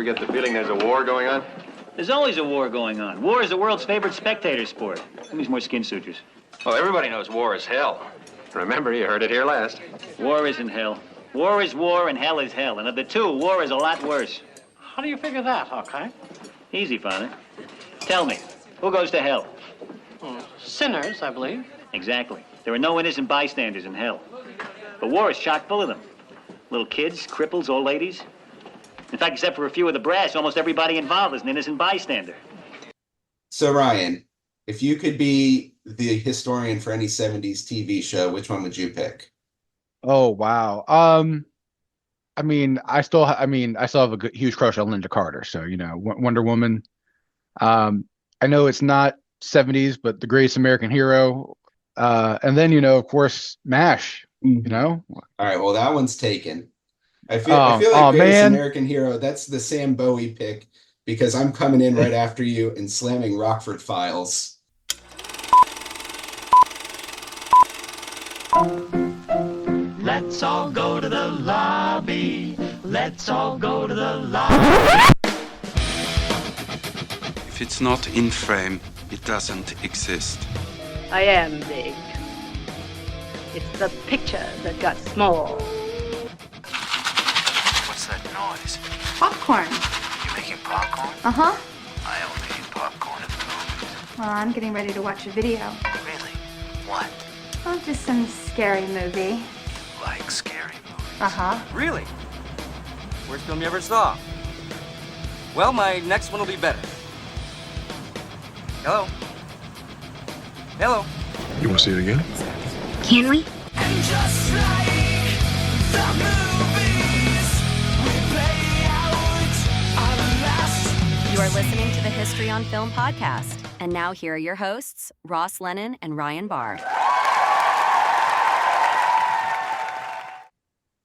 ever get the feeling there's a war going on? There's always a war going on. War is the world's favorite spectator sport. Give me some more skin sutures. Well, everybody knows war is hell. Remember, you heard it here last. War isn't hell. War is war and hell is hell. And of the two, war is a lot worse. How do you figure that, Hawkeye? Easy, Father. Tell me, who goes to hell? Sinners, I believe. Exactly. There are no innocent bystanders in hell. But war is chock full of them. Little kids, cripples, old ladies. In fact, except for a few of the brass, almost everybody involved is an innocent bystander. So, Ryan, if you could be the historian for any 70s TV show, which one would you pick? Oh, wow. I still have a huge crush on Linda Carter. So, Wonder Woman. I know it's not 70s, but The Greatest American Hero. And then, of course, MASH, All right, well, that one's taken. I feel like Greatest American Hero, that's the Sam Bowie pick, because I'm coming in right after you and slamming Rockford Files. Let's all go to the lobby. Let's all go to the lobby. If it's not in frame, it doesn't exist. I am big. It's the picture that got small. What's that noise? Popcorn. You making popcorn? Uh-huh. I only eat popcorn at the moment. Well, I'm getting ready to watch a video. Really? What? Oh, just some scary movie. Like scary movies? Uh-huh. Really? Worst film you ever saw? Well, my next one will be better. Hello? Hello? You want to see it again? Can we? And just like the movies, we play out our last. You are listening to the History on Film podcast. And now here are your hosts, Ross Lennon and Ryan Barr.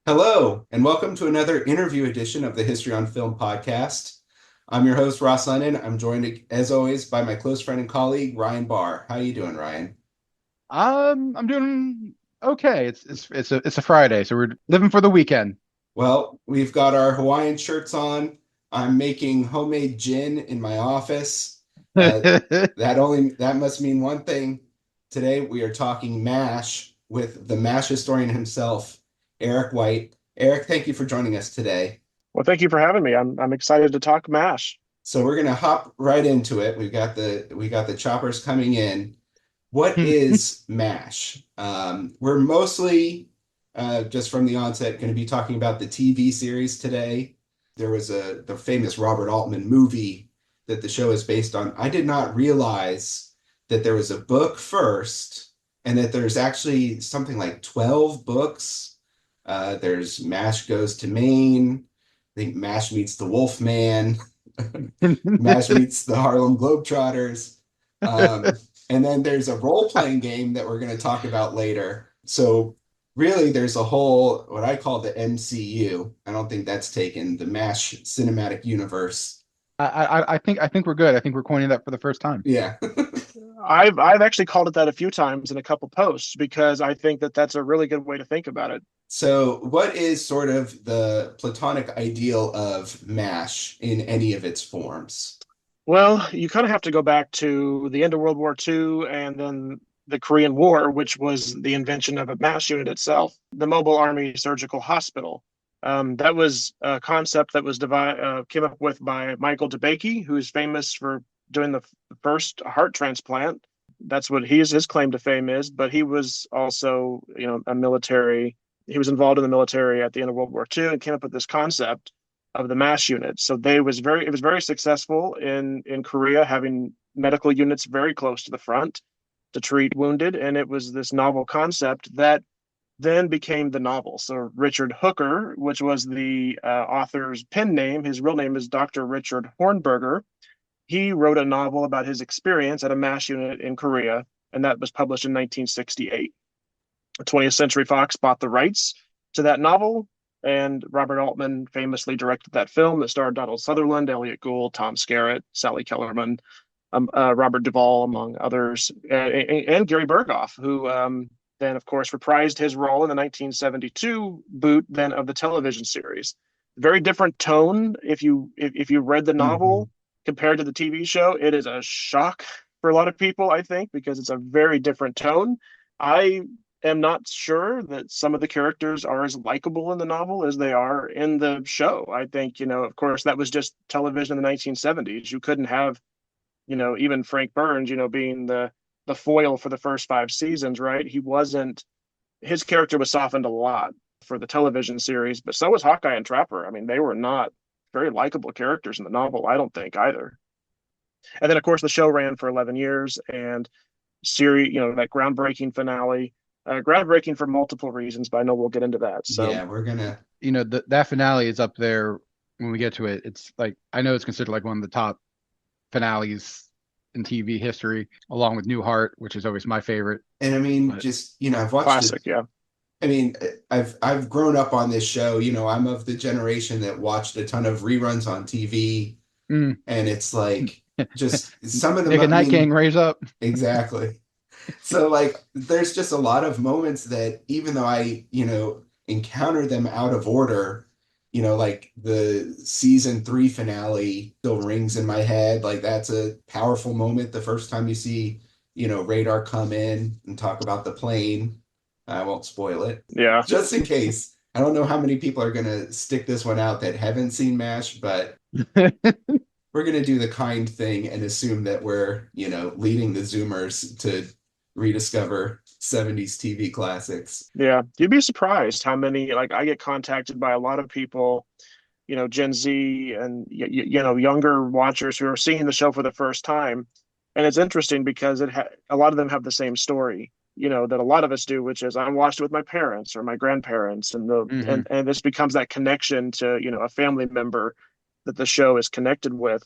Hello, and welcome to another interview edition of the History on Film podcast. I'm your host, Ross Lennon. I'm joined, as always, by my close friend and colleague, Ryan Barr. How you doing, Ryan? I'm doing okay. It's a Friday, so we're living for the weekend. Well, we've got our Hawaiian shirts on. I'm making homemade gin in my office. That must mean one thing. Today we are talking MASH with the MASH historian himself, Eric White. Eric, thank you for joining us today. Well, thank you for having me. I'm excited to talk MASH. So we're gonna hop right into it. We got the choppers coming in. What is MASH? We're mostly just from the onset going to be talking about the TV series today. There was the famous Robert Altman movie that the show is based on. I did not realize that there was a book first, and that there's actually something like 12 books. There's MASH Goes to Maine. I think MASH meets the Wolfman. MASH meets the Harlem Globetrotters. And then there's a role-playing game that we're going to talk about later. So really, there's a whole, what I call the MCU. I don't think that's taken, the MASH cinematic universe. I think we're good. I think we're coining that for the first time. Yeah. I've actually called it that a few times in a couple posts, because I think that that's a really good way to think about it. So what is sort of the platonic ideal of MASH in any of its forms? Well, you kind of have to go back to the end of World War II and then the Korean War, which was the invention of a MASH unit itself, the Mobile Army Surgical Hospital. That was a concept that was came up with by Michael DeBakey, who's famous for doing the first heart transplant. That's what his claim to fame is. But he was also, a military. He was involved in the military at the end of World War II and came up with this concept of the MASH unit. So it was very successful in Korea, having medical units very close to the front to treat wounded. And it was this novel concept that then became the novel. So Richard Hooker, which was the author's pen name, his real name is Dr. Richard Hornberger. He wrote a novel about his experience at a MASH unit in Korea, and that was published in 1968. 20th Century Fox bought the rights to that novel, and Robert Altman famously directed that film that starred Donald Sutherland, Elliot Gould, Tom Skerritt, Sally Kellerman, Robert Duvall, among others, and Gary Berghoff, who then, of course, reprised his role in the 1972 boot then of the television series. very different tone. If you read the novel compared to the TV show, it is a shock for a lot of people, I think, because it's a very different tone. I am not sure that some of the characters are as likable in the novel as they are in the show. I think, of course, that was just television in the 1970s. You couldn't have, even Frank Burns, being the foil for the first 5 seasons, right? His character was softened a lot for the television series, but so was Hawkeye and Trapper. I mean, they were not very likable characters in the novel, I don't think, either. And then, of course, the show ran for 11 years, and series, that groundbreaking finale, groundbreaking for multiple reasons, but I know we'll get into that. So yeah, we're gonna, that finale is up there when we get to it. It's like, I know it's considered like one of the top finales in TV history, along with Newhart, which is always my favorite. and I mean, I've watched classic, it. yeah. I mean, I've grown up on this show. I'm of the generation that watched a ton of reruns on TV, and it's like just some of them. Nick and Night King, raise up. Exactly. So like, there's just a lot of moments that even though I encounter them out of order, like the season 3 finale still rings in my head. Like that's a powerful moment. The first time you see Radar come in and talk about the plane. I won't spoil it. Yeah. Just in case. I don't know how many people are going to stick this one out that haven't seen MASH, but we're going to do the kind thing and assume that we're, leading the Zoomers to rediscover 70s TV classics. Yeah. You'd be surprised how many, like I get contacted by a lot of people, Gen Z and, younger watchers who are seeing the show for the first time. And it's interesting because a lot of them have the same story. That a lot of us do, which is I watched it with my parents or my grandparents, and and this becomes that connection to a family member that the show is connected with,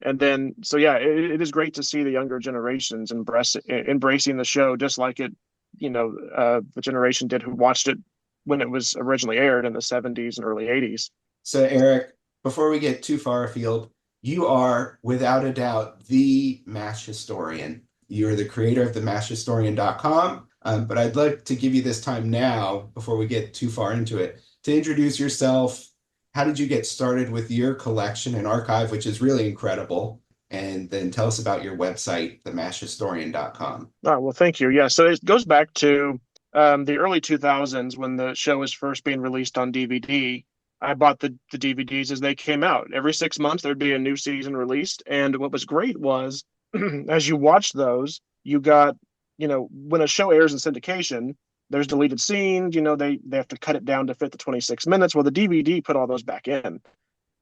and then so yeah, it is great to see the younger generations embracing the show just like it, the generation did who watched it when it was originally aired in the 70s and early 80s. So Eric, before we get too far afield, you are without a doubt the MASH historian. You're the creator of the MASHhistorian.com, but I'd like to give you this time now, before we get too far into it, to introduce yourself. How did you get started with your collection and archive, which is really incredible? And then tell us about your website, the MASHhistorian.com. Oh, well, thank you. Yeah, so it goes back to the early 2000s when the show was first being released on DVD. I bought the DVDs as they came out. Every 6 months, there'd be a new season released. And what was great was, as you watch those, you got, when a show airs in syndication, there's deleted scenes, they have to cut it down to fit the 26 minutes. Well, the DVD put all those back in.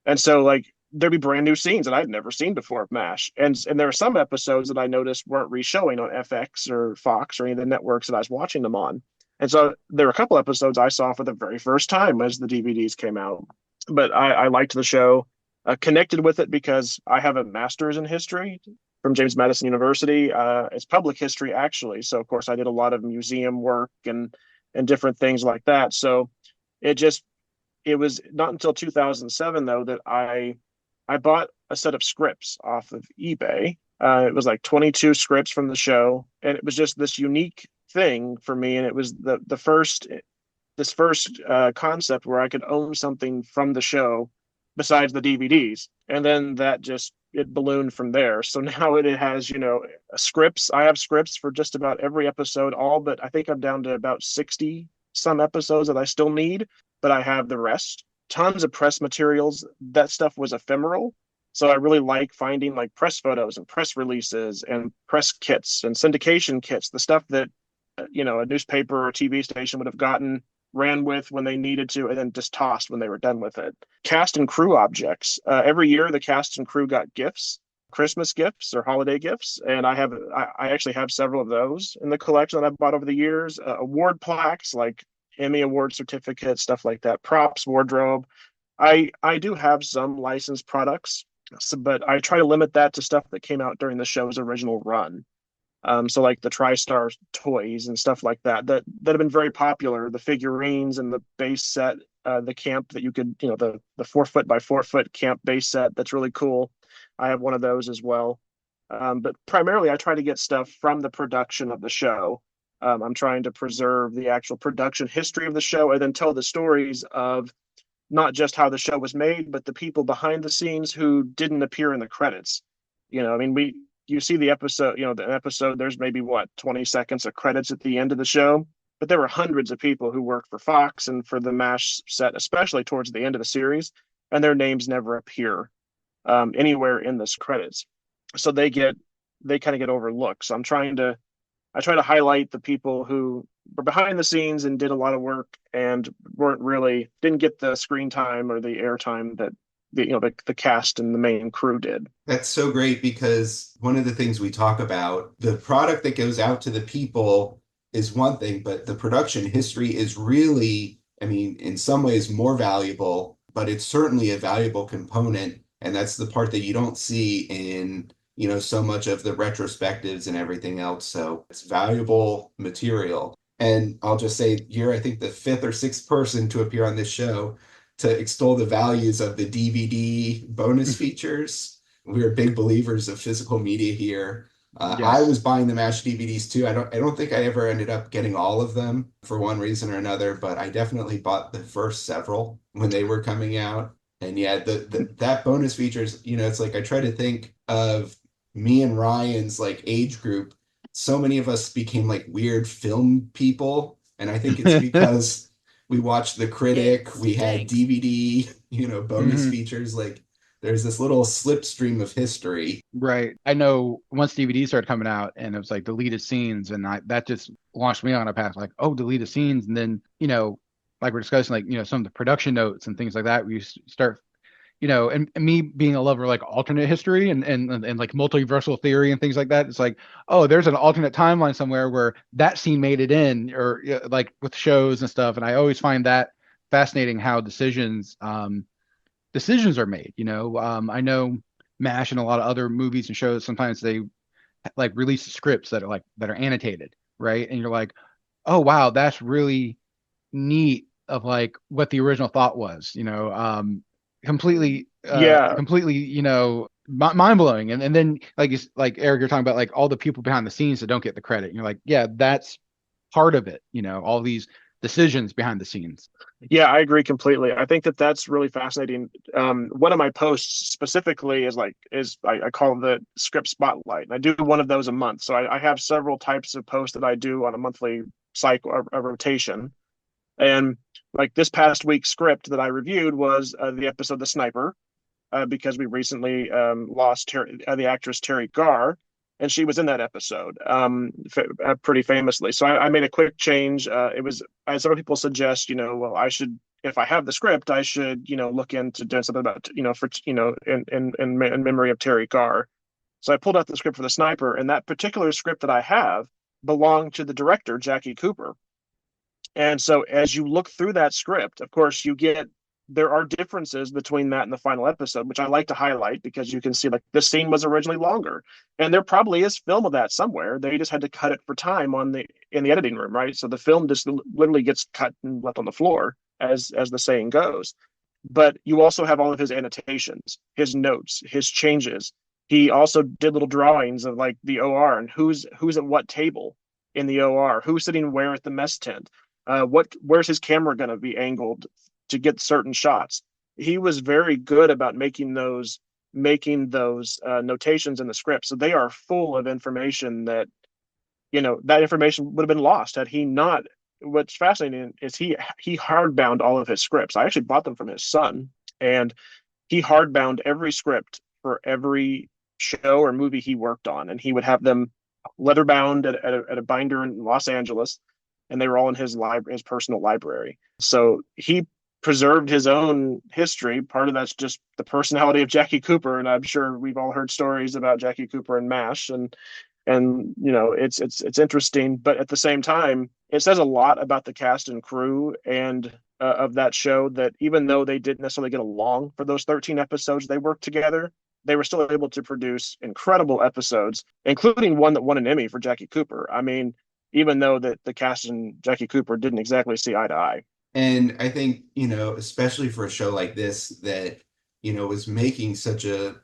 And so like there'd be brand new scenes that I'd never seen before of MASH. And there are some episodes that I noticed weren't re-showing on FX or Fox or any of the networks that I was watching them on. And so there were a couple episodes I saw for the very first time as the DVDs came out. But I liked the show, connected with it because I have a master's in history from James Madison University. It's public history, actually. So, of course, I did a lot of museum work and different things like that. So it was not until 2007, though, that I bought a set of scripts off of eBay. It was like 22 scripts from the show. And it was just this unique thing for me. And it was this first concept where I could own something from the show besides the DVDs. And then it ballooned from there. So now it has, scripts. I have scripts for just about every episode, but I think I'm down to about 60 some episodes that I still need, but I have the rest. Tons of press materials. That stuff was ephemeral. So I really like finding like press photos and press releases and press kits and syndication kits, the stuff that, a newspaper or TV station would have gotten, ran with when they needed to, and then just tossed when they were done with it. Cast and crew objects. Every year, the cast and crew got gifts, Christmas gifts or holiday gifts, and I actually have several of those in the collection that I've bought over the years. Award plaques, like Emmy Award certificates, stuff like that. Props, wardrobe. I do have some licensed products, but I try to limit that to stuff that came out during the show's original run. So like the TriStar toys and stuff like that have been very popular. The figurines and the base set, the camp that you could, the 4 foot by 4 foot camp base set. That's really cool. I have one of those as well. But primarily I try to get stuff from the production of the show. I'm trying to preserve the actual production history of the show and then tell the stories of not just how the show was made, but the people behind the scenes who didn't appear in the credits. I mean, you see the episode, the episode, there's maybe 20 seconds of credits at the end of the show, but there were hundreds of people who worked for Fox and for the MASH set, especially towards the end of the series, and their names never appear anywhere in this credits. So they kind of get overlooked. So I try to highlight the people who were behind the scenes and did a lot of work and didn't get the screen time or the airtime that the cast and the main crew did. That's so great, because one of the things we talk about, the product that goes out to the people is one thing, but the production history is really, I mean, in some ways more valuable, but it's certainly a valuable component. And that's the part that you don't see in, so much of the retrospectives and everything else. So it's valuable material. And I'll just say, you're, I think, the fifth or sixth person to appear on this show to extol the values of the DVD bonus features. We're big believers of physical media here. Yes. I was buying the MASH DVDs too. I don't think I ever ended up getting all of them for one reason or another, but I definitely bought the first several when they were coming out. And yeah, that bonus features, it's like I try to think of me and Ryan's like age group. So many of us became like weird film people, and I think it's because we watched The Critic, we had DVD, bonus features. Like there's this little slipstream of history. Right. I know once DVDs started coming out and it was like deleted scenes, and that just launched me on a path like, oh, deleted scenes. And then, like we're discussing, like, some of the production notes and things like that, we start, and me being a lover of like alternate history and like multiversal theory and things like that. It's like, oh, there's an alternate timeline somewhere where that scene made it in, or like with shows and stuff. And I always find that fascinating how decisions are made. I know MASH and a lot of other movies and shows, sometimes they like release scripts that are annotated, right? And you're like, oh wow, that's really neat of like what the original thought was, completely mind-blowing. And then like Eric, you're talking about like all the people behind the scenes that don't get the credit, and you're like, yeah, that's part of it, all these decisions behind the scenes. Yeah, I agree completely. I think that's really fascinating. One of my posts specifically is I call the script spotlight. I do one of those a month. So I have several types of posts that I do on a monthly cycle, a rotation. And like this past week's script that I reviewed was the episode The Sniper, because we recently lost the actress Terry Garr, and she was in that episode pretty famously. So I made a quick change. I had several people suggest, well, I should, if I have the script, I should, look into doing something about, in memory of Terry Garr. So I pulled out the script for The Sniper, and that particular script that I have belonged to the director, Jackie Cooper. And so as you look through that script, of course, there are differences between that and the final episode, which I like to highlight, because you can see like this scene was originally longer, and there probably is film of that somewhere. They just had to cut it for time in the editing room, right? So the film just literally gets cut and left on the floor, as the saying goes. But you also have all of his annotations, his notes, his changes. He also did little drawings of like the OR and who's at what table in the OR, who's sitting where at the mess tent. Where's his camera going to be angled to get certain shots? He was very good about making those notations in the script. So they are full of information that information would have been lost had he not. What's fascinating is he hardbound all of his scripts. I actually bought them from his son, and he hardbound every script for every show or movie he worked on, and he would have them leather bound at a binder in Los Angeles, and they were all in his personal library. So he preserved his own history. Part of that's just the personality of Jackie Cooper, and I'm sure we've all heard stories about Jackie Cooper and MASH, and it's interesting, but at the same time, it says a lot about the cast and crew and of that show, that even though they didn't necessarily get along for those 13 episodes they worked together, they were still able to produce incredible episodes, including one that won an Emmy for Jackie Cooper. I mean, even though that the cast and Jackie Cooper didn't exactly see eye to eye. And I think, especially for a show like this that, was making so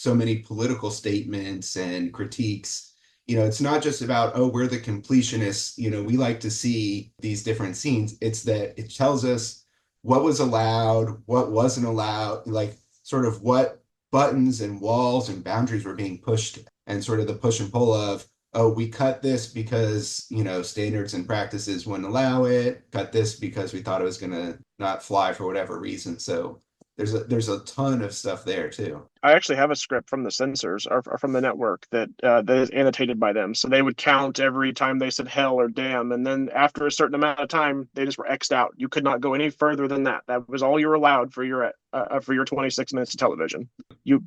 many political statements and critiques, it's not just about, oh, we're the completionists, we like to see these different scenes. It's that it tells us what was allowed, what wasn't allowed, like sort of what buttons and walls and boundaries were being pushed, and sort of the push and pull of, oh, we cut this because, standards and practices wouldn't allow it, cut this because we thought it was going to not fly for whatever reason. So there's a ton of stuff there too. I actually have a script from the censors or from the network that is annotated by them. So they would count every time they said hell or damn, and then after a certain amount of time, they just were X'd out. You could not go any further than that. That was all you were allowed for your 26 minutes of television. You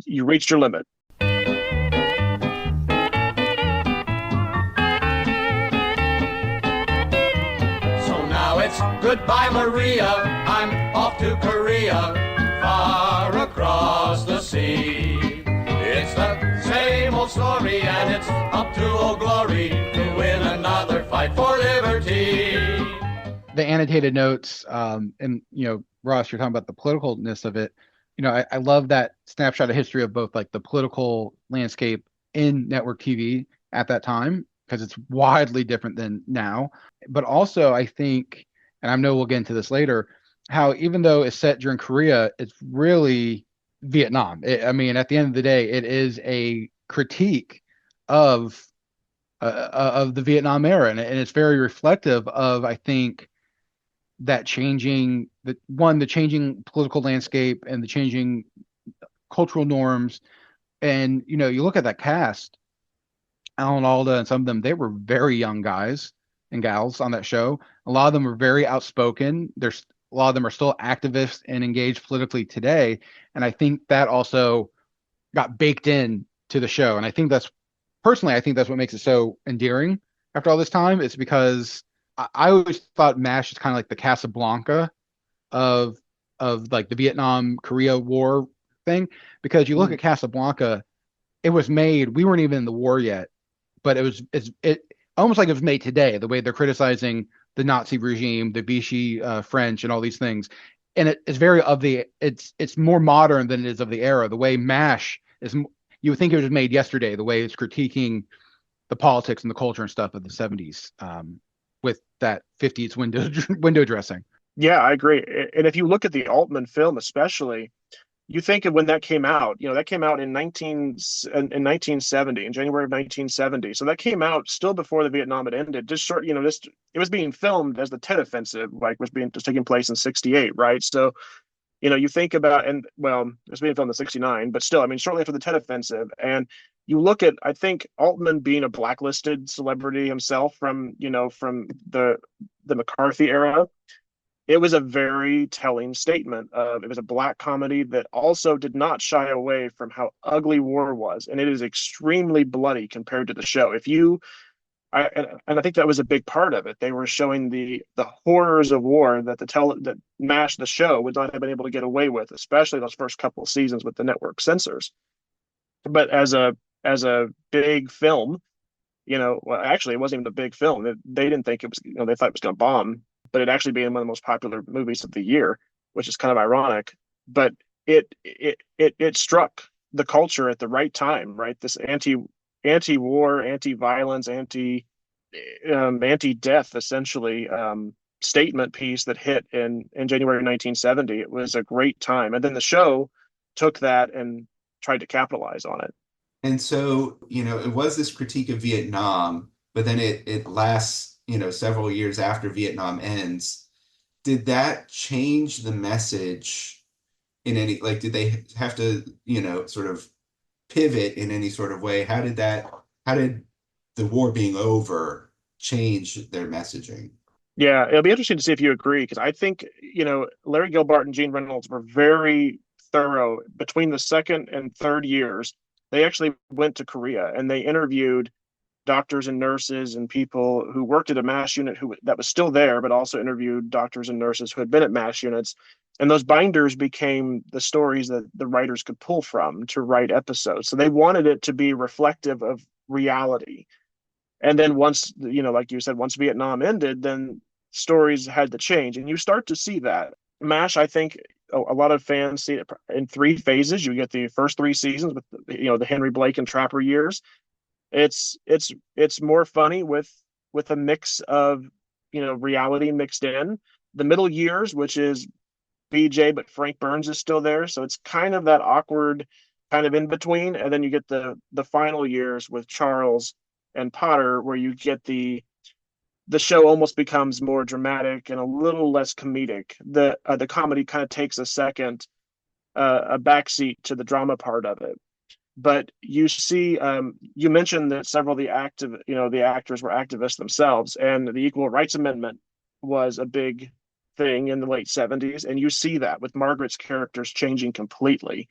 reached your limit. It's goodbye, Maria. I'm off to Korea, far across the sea. It's the same old story, and it's up to Old Glory to win another fight for liberty. The annotated notes, and Ross, you're talking about the politicalness of it. I love that snapshot of history of both like the political landscape in network TV at that time, because it's widely different than now. But also, I think, and I know we'll get into this later, how even though it's set during Korea, it's really Vietnam. At the end of the day, it is a critique of the Vietnam era, and it's very reflective of, I think, that changing the changing political landscape and the changing cultural norms. And you look at that cast, Alan Alda and some of them, they were very young guys and gals on that show. A lot of them were very outspoken. A lot of them are still activists and engaged politically today. And I think that also got baked in to the show. And I think that's what makes it so endearing after all this time. It's because I always thought MASH is kind of like the Casablanca of like the Vietnam Korea War thing. Because you look at Casablanca, it was made, we weren't even in the war yet, but it almost like it was made today, the way they're criticizing the Nazi regime, the Vichy French, and all these things. And it's very it's more modern than it is of the era. The way MASH is, you would think it was made yesterday, the way it's critiquing the politics and the culture and stuff of the 70s, with that 50s window dressing. Yeah, I agree. And if you look at the Altman film, especially, you think of when that came out, that came out in 1970, in January of 1970. So that came out still before the Vietnam had ended. Just short, it was being filmed as the Tet Offensive, like was taking place in 68, right? So, you think about, and well, it was being filmed in 69, but still, shortly after the Tet Offensive. And you look at, I think, Altman being a blacklisted celebrity himself from the McCarthy era. It was a very telling statement of, it was a black comedy that also did not shy away from how ugly war was. And it is extremely bloody compared to the show. And I think that was a big part of it. They were showing the horrors of war that MASH, the show, would not have been able to get away with, especially those first couple of seasons with the network censors. But as a big film, well, actually, it wasn't even a big film. They didn't think it was, they thought it was going to bomb, but it actually became one of the most popular movies of the year, which is kind of ironic. But it struck the culture at the right time, right? This anti-war, anti-violence, anti-death, essentially, statement piece that hit in January 1970. It was a great time. And then the show took that and tried to capitalize on it. And so, it was this critique of Vietnam, but then it lasts, several years after Vietnam ends. Did that change the message in any, like, did they have to, sort of pivot in any sort of way? How did the war being over change their messaging? Yeah, it'll be interesting to see if you agree, because I think, Larry Gilbart and Gene Reynolds were very thorough between the second and third years. They actually went to Korea and they interviewed doctors and nurses and people who worked at a MASH unit that was still there, but also interviewed doctors and nurses who had been at MASH units. And those binders became the stories that the writers could pull from to write episodes. So they wanted it to be reflective of reality. And then once, like you said, once Vietnam ended, then stories had to change. And you start to see that. MASH, I think a lot of fans see it in three phases. You get the first three seasons with, the Henry Blake and Trapper years. It's more funny with a mix of, reality mixed in. the middle years, which is BJ, but Frank Burns is still there. So it's kind of that awkward kind of in between. And then you get the final years with Charles and Potter, where you get the show almost becomes more dramatic and a little less comedic. The comedy kind of takes a backseat to the drama part of it. But you see, you mentioned that several of the actors were activists themselves, and the Equal Rights Amendment was a big thing in the late 70s. And you see that with Margaret's characters changing completely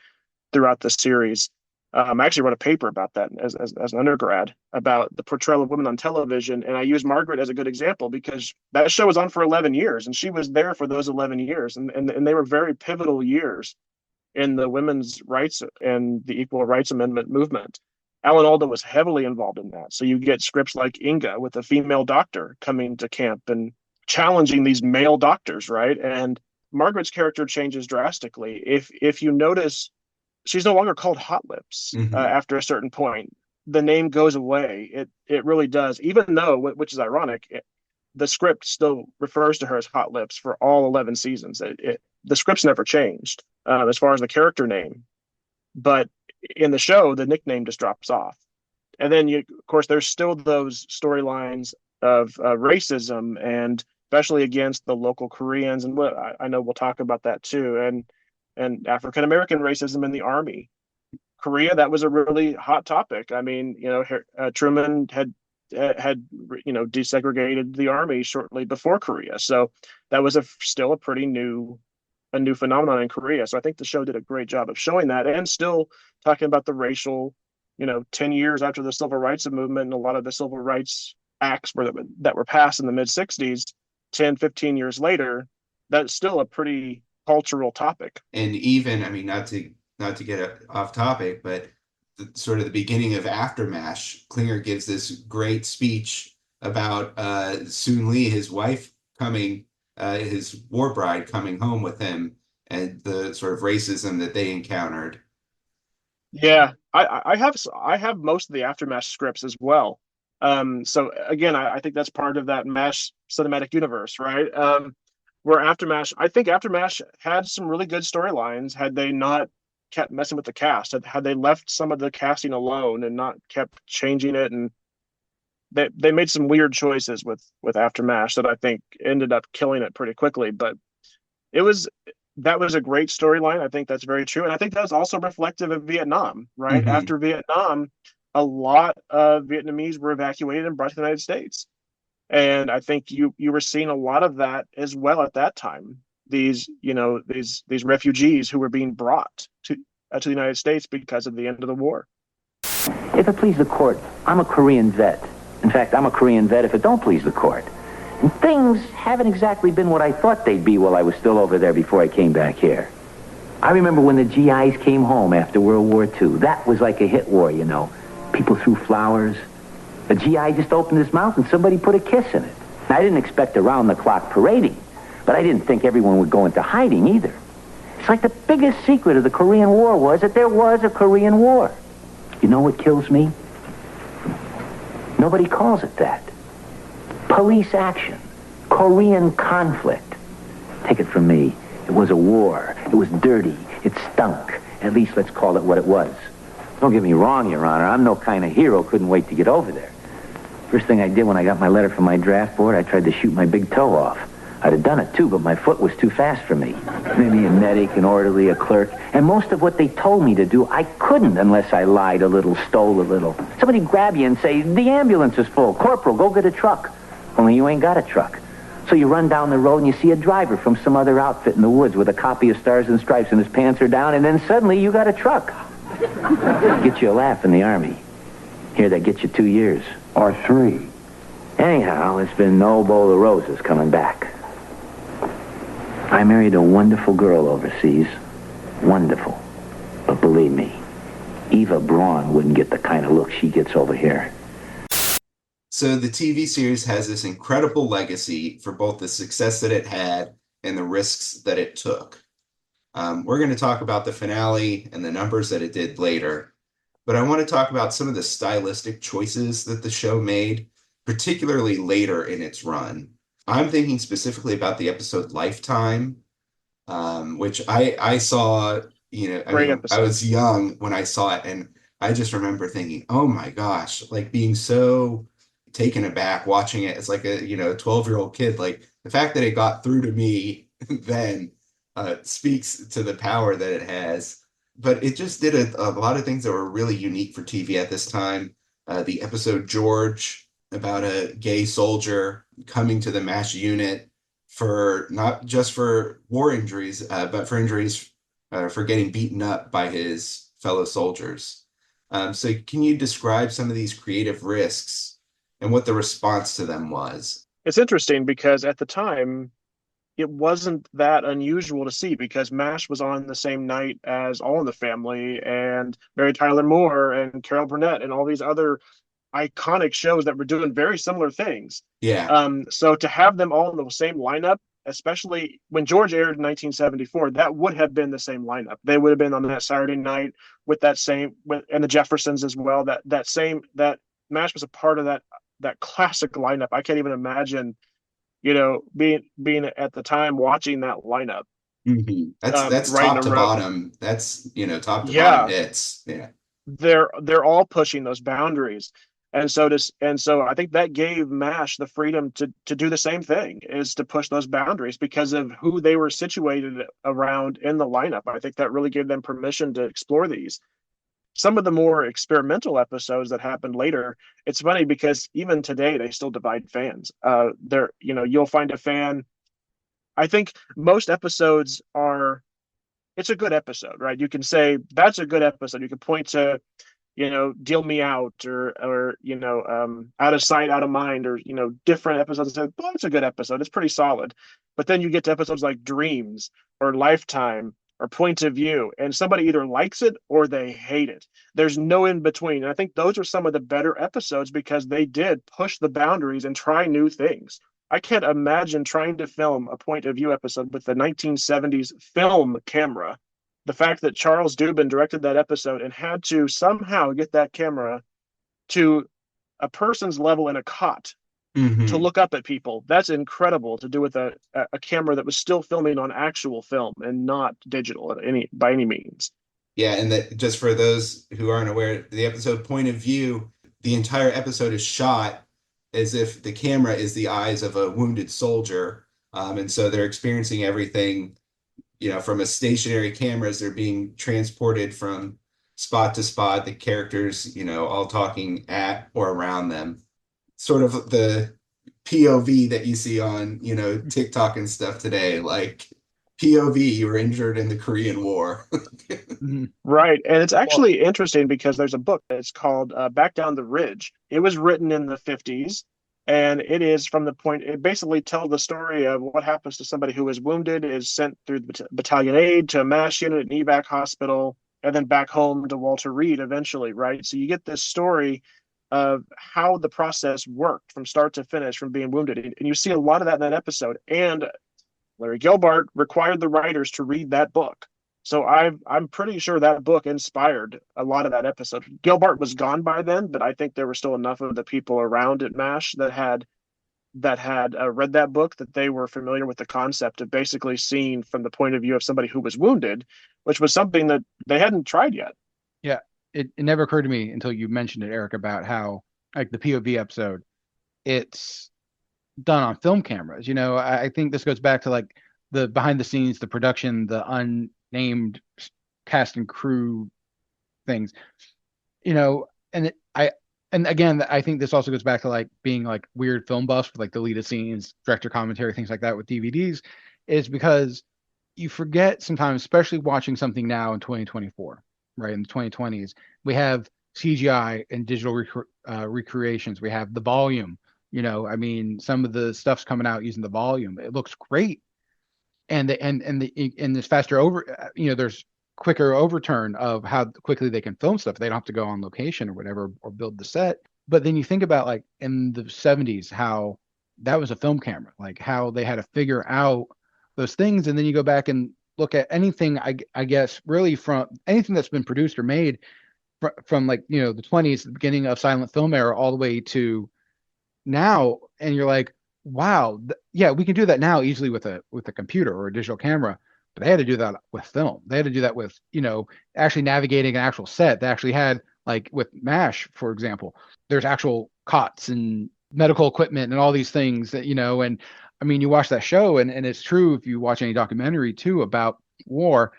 throughout the series. I actually wrote a paper about that as an undergrad about the portrayal of women on television. And I used Margaret as a good example because that show was on for 11 years and she was there for those 11 years. And they were very pivotal years in the women's rights and the Equal Rights Amendment movement. Alan Alda was heavily involved in that. So you get scripts like Inga with a female doctor coming to camp and challenging these male doctors, right? And Margaret's character changes drastically. If you notice, she's no longer called Hot Lips after a certain point. The name goes away. It really does, even though, which is ironic, the script still refers to her as Hot Lips for all 11 seasons. The script's never changed as far as the character name. But in the show, the nickname just drops off. And then, of course, there's still those storylines of racism, and especially against the local Koreans. And I know we'll talk about that too. And African-American racism in the Army. Korea, that was a really hot topic. I mean, Truman had desegregated the Army shortly before Korea. So that was still a pretty new phenomenon in Korea. So I think the show did a great job of showing that and still talking about the racial, 10 years after the Civil Rights Movement and a lot of the civil rights acts that were passed in the mid-60s, 10, 15 years later, that's still a pretty cultural topic. And even, I mean, not to get off topic, but sort of the beginning of After MASH, Klinger gives this great speech about Soon Lee, his wife, his war bride coming home with him, and the sort of racism that they encountered. Yeah, I have most of the After MASH scripts as well. So again, I think that's part of that MASH cinematic universe, right? Where I think After MASH had some really good storylines had they not kept messing with the cast, had they left some of the casting alone and not kept changing it. And they made some weird choices with After MASH that I think ended up killing it pretty quickly. But that was a great storyline. I think that's very true. And I think that's also reflective of Vietnam, right? Mm-hmm. After Vietnam, a lot of Vietnamese were evacuated and brought to the United States. And I think you were seeing a lot of that as well at that time. These refugees who were being brought to the United States because of the end of the war. If it please the court, I'm a Korean vet. In fact, I'm a Korean vet if it don't please the court. And things haven't exactly been what I thought they'd be while I was still over there before I came back here. I remember when the GIs came home after World War II. That was like a hit war, People threw flowers. A GI just opened his mouth and somebody put a kiss in it. And I didn't expect around-the-clock parading, but I didn't think everyone would go into hiding either. It's like the biggest secret of the Korean War was that there was a Korean War. You know what kills me? Nobody calls it that. Police action. Korean conflict. Take it from me. It was a war. It was dirty. It stunk. At least let's call it what it was. Don't get me wrong, Your Honor. I'm no kind of hero. Couldn't wait to get over there. First thing I did when I got my letter from my draft board, I tried to shoot my big toe off. I'd have done it too, but my foot was too fast for me. Maybe a medic, an orderly, a clerk. And most of what they told me to do, I couldn't unless I lied a little, stole a little. Somebody grab you and say, the ambulance is full. Corporal, go get a truck. Only you ain't got a truck. So you run down the road and you see a driver from some other outfit in the woods with a copy of Stars and Stripes and his pants are down, and then suddenly you got a truck. Get you a laugh in the Army. Here, that gets you 2 years. Or 3. Anyhow, it's been no bowl of roses coming back. I married a wonderful girl overseas. Wonderful. But believe me, Eva Braun wouldn't get the kind of look she gets over here. So the TV series has this incredible legacy for both the success that it had and the risks that it took. We're going to talk about the finale and the numbers that it did later, but I want to talk about some of the stylistic choices that the show made, particularly later in its run. I'm thinking specifically about the episode Lifetime, which I saw, I Great mean, I episode. was young when I saw it, and I just remember thinking, oh my gosh, like being so taken aback watching it as like a, 12-year-old kid. Like the fact that it got through to me then speaks to the power that it has. But it just did a lot of things that were really unique for TV at this time. The episode George, about a gay soldier coming to the MASH unit for not just for war injuries, but for injuries for getting beaten up by his fellow soldiers. So can you describe some of these creative risks and what the response to them was? It's interesting because at the time, it wasn't that unusual to see because MASH was on the same night as All in the Family and Mary Tyler Moore and Carol Burnett and all these other iconic shows that were doing very similar things. Yeah. So to have them all in the same lineup, especially when George aired in 1974, that would have been the same lineup. They would have been on that Saturday night with that same, and the Jeffersons as well. That MASH was a part of that classic lineup. I can't even imagine, being at the time watching that lineup. Mm-hmm. That's right top to bottom. That's top to Yeah. bottom hits. Yeah. They're all pushing those boundaries. And so I think that gave MASH the freedom to do the same thing, is to push those boundaries because of who they were situated around in the lineup. I think that really gave them permission to explore these. Some of the more experimental episodes that happened later, it's funny because even today they still divide fans. You'll find a fan. I think most episodes are, it's a good episode, right? You can say that's a good episode. You can point to, Deal Me Out or Out of Sight, Out of Mind, or different episodes and say, well, it's a good episode. It's pretty solid. But then you get to episodes like Dreams or Lifetime or Point of View, and somebody either likes it or they hate it. There's no in between. And I think those are some of the better episodes because they did push the boundaries and try new things. I can't imagine trying to film a Point of View episode with the 1970s film camera. The fact that Charles Dubin directed that episode and had to somehow get that camera to a person's level in a cot to look up at people, that's incredible to do with a camera that was still filming on actual film and not digital by any means. Yeah, and that, just for those who aren't aware, the episode Point of View, the entire episode is shot as if the camera is the eyes of a wounded soldier. And so they're experiencing everything, from a stationary camera as they're being transported from spot to spot, the characters, all talking at or around them. Sort of the POV that you see on, TikTok and stuff today, like POV, you were injured in the Korean War. Right. And it's actually interesting because there's a book that's called Back Down the Ridge. It was written in the 50s. And it is from the point, it basically tells the story of what happens to somebody who is wounded, is sent through the battalion aid to a MASH unit, an evac hospital, and then back home to Walter Reed eventually, right? So you get this story of how the process worked from start to finish, from being wounded. And you see a lot of that in that episode. And Larry Gilbart required the writers to read that book. So I'm pretty sure that book inspired a lot of that episode. Gilbart was gone by then, but I think there were still enough of the people around at MASH that had read that book that they were familiar with the concept of basically seeing from the point of view of somebody who was wounded, which was something that they hadn't tried yet. Yeah, it never occurred to me until you mentioned it, Eric, about how like the POV episode, it's done on film cameras. I think this goes back to like the behind the scenes, the production, the unnamed cast and crew things, and again, I think this also goes back to like being like weird film buffs with like deleted scenes, director commentary, things like that with DVDs, is because you forget sometimes, especially watching something now in 2024, right? In the 2020s, we have CGI and digital recreations. We have the volume, some of the stuff's coming out using the volume. It looks great. And this faster there's quicker overturn of how quickly they can film stuff. They don't have to go on location or whatever or build the set. But then you think about like in the 70s, how that was a film camera, like how they had to figure out those things. And then you go back and look at anything, I guess, really from anything that's been produced or made from like, the 20s, the beginning of silent film era all the way to now. And you're like, wow, yeah, we can do that now easily with a computer or a digital camera. But they had to do that with film. They had to do that with, actually navigating an actual set. They actually had, like with MASH, for example, there's actual cots and medical equipment and all these things that, and I mean, you watch that show and it's true if you watch any documentary too about war,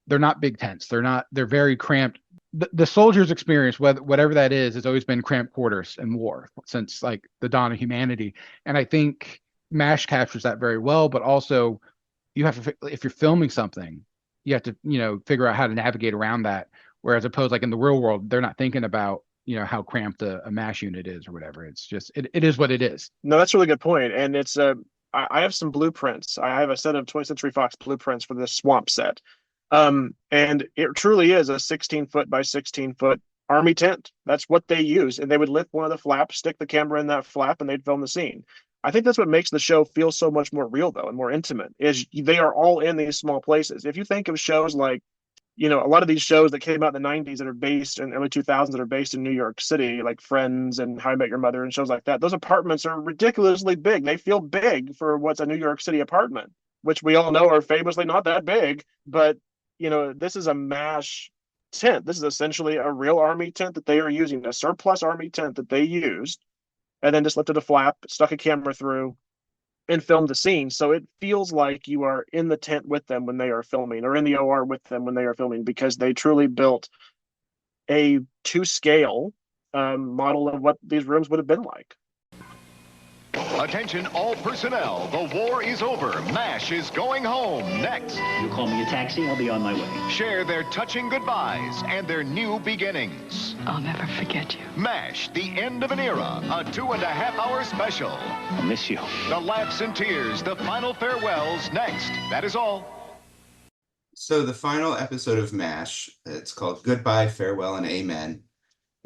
they're not big tents. They're very cramped. The soldiers' experience, whatever that is, has always been cramped quarters in war since like the dawn of humanity. And I think MASH captures that very well, but also you have to, if you're filming something, you have to, figure out how to navigate around that. Whereas opposed, like in the real world, they're not thinking about, how cramped a MASH unit is or whatever. It's just, it is what it is. No, that's a really good point. And it's I have some blueprints. I have a set of 20th Century Fox blueprints for this swamp set. And it truly is a 16-foot by 16-foot army tent. That's what they use. And they would lift one of the flaps, stick the camera in that flap, and they'd film the scene. I think that's what makes the show feel so much more real, though, and more intimate, is they are all in these small places. If you think of shows like, a lot of these shows that came out in the 90s that are based in early 2000s that are based in New York City, like Friends and How I Met Your Mother and shows like that, those apartments are ridiculously big. They feel big for what's a New York City apartment, which we all know are famously not that big. But, this is a MASH tent. This is essentially a real army tent that they are using, a surplus army tent that they used, and then just lifted a flap, stuck a camera through, and filmed the scene. So it feels like you are in the tent with them when they are filming, or in the OR with them when they are filming, because they truly built a to scale model of what these rooms would have been like. Attention all personnel, the war is over. MASH is going home next. You call me a taxi, I'll be on my way. Share their touching goodbyes and their new beginnings. I'll never forget you. MASH, the end of an era, a 2.5-hour special. I'll miss you. The laughs and tears, the final farewells next. That is all. So the final episode of MASH, it's called Goodbye, Farewell, and Amen,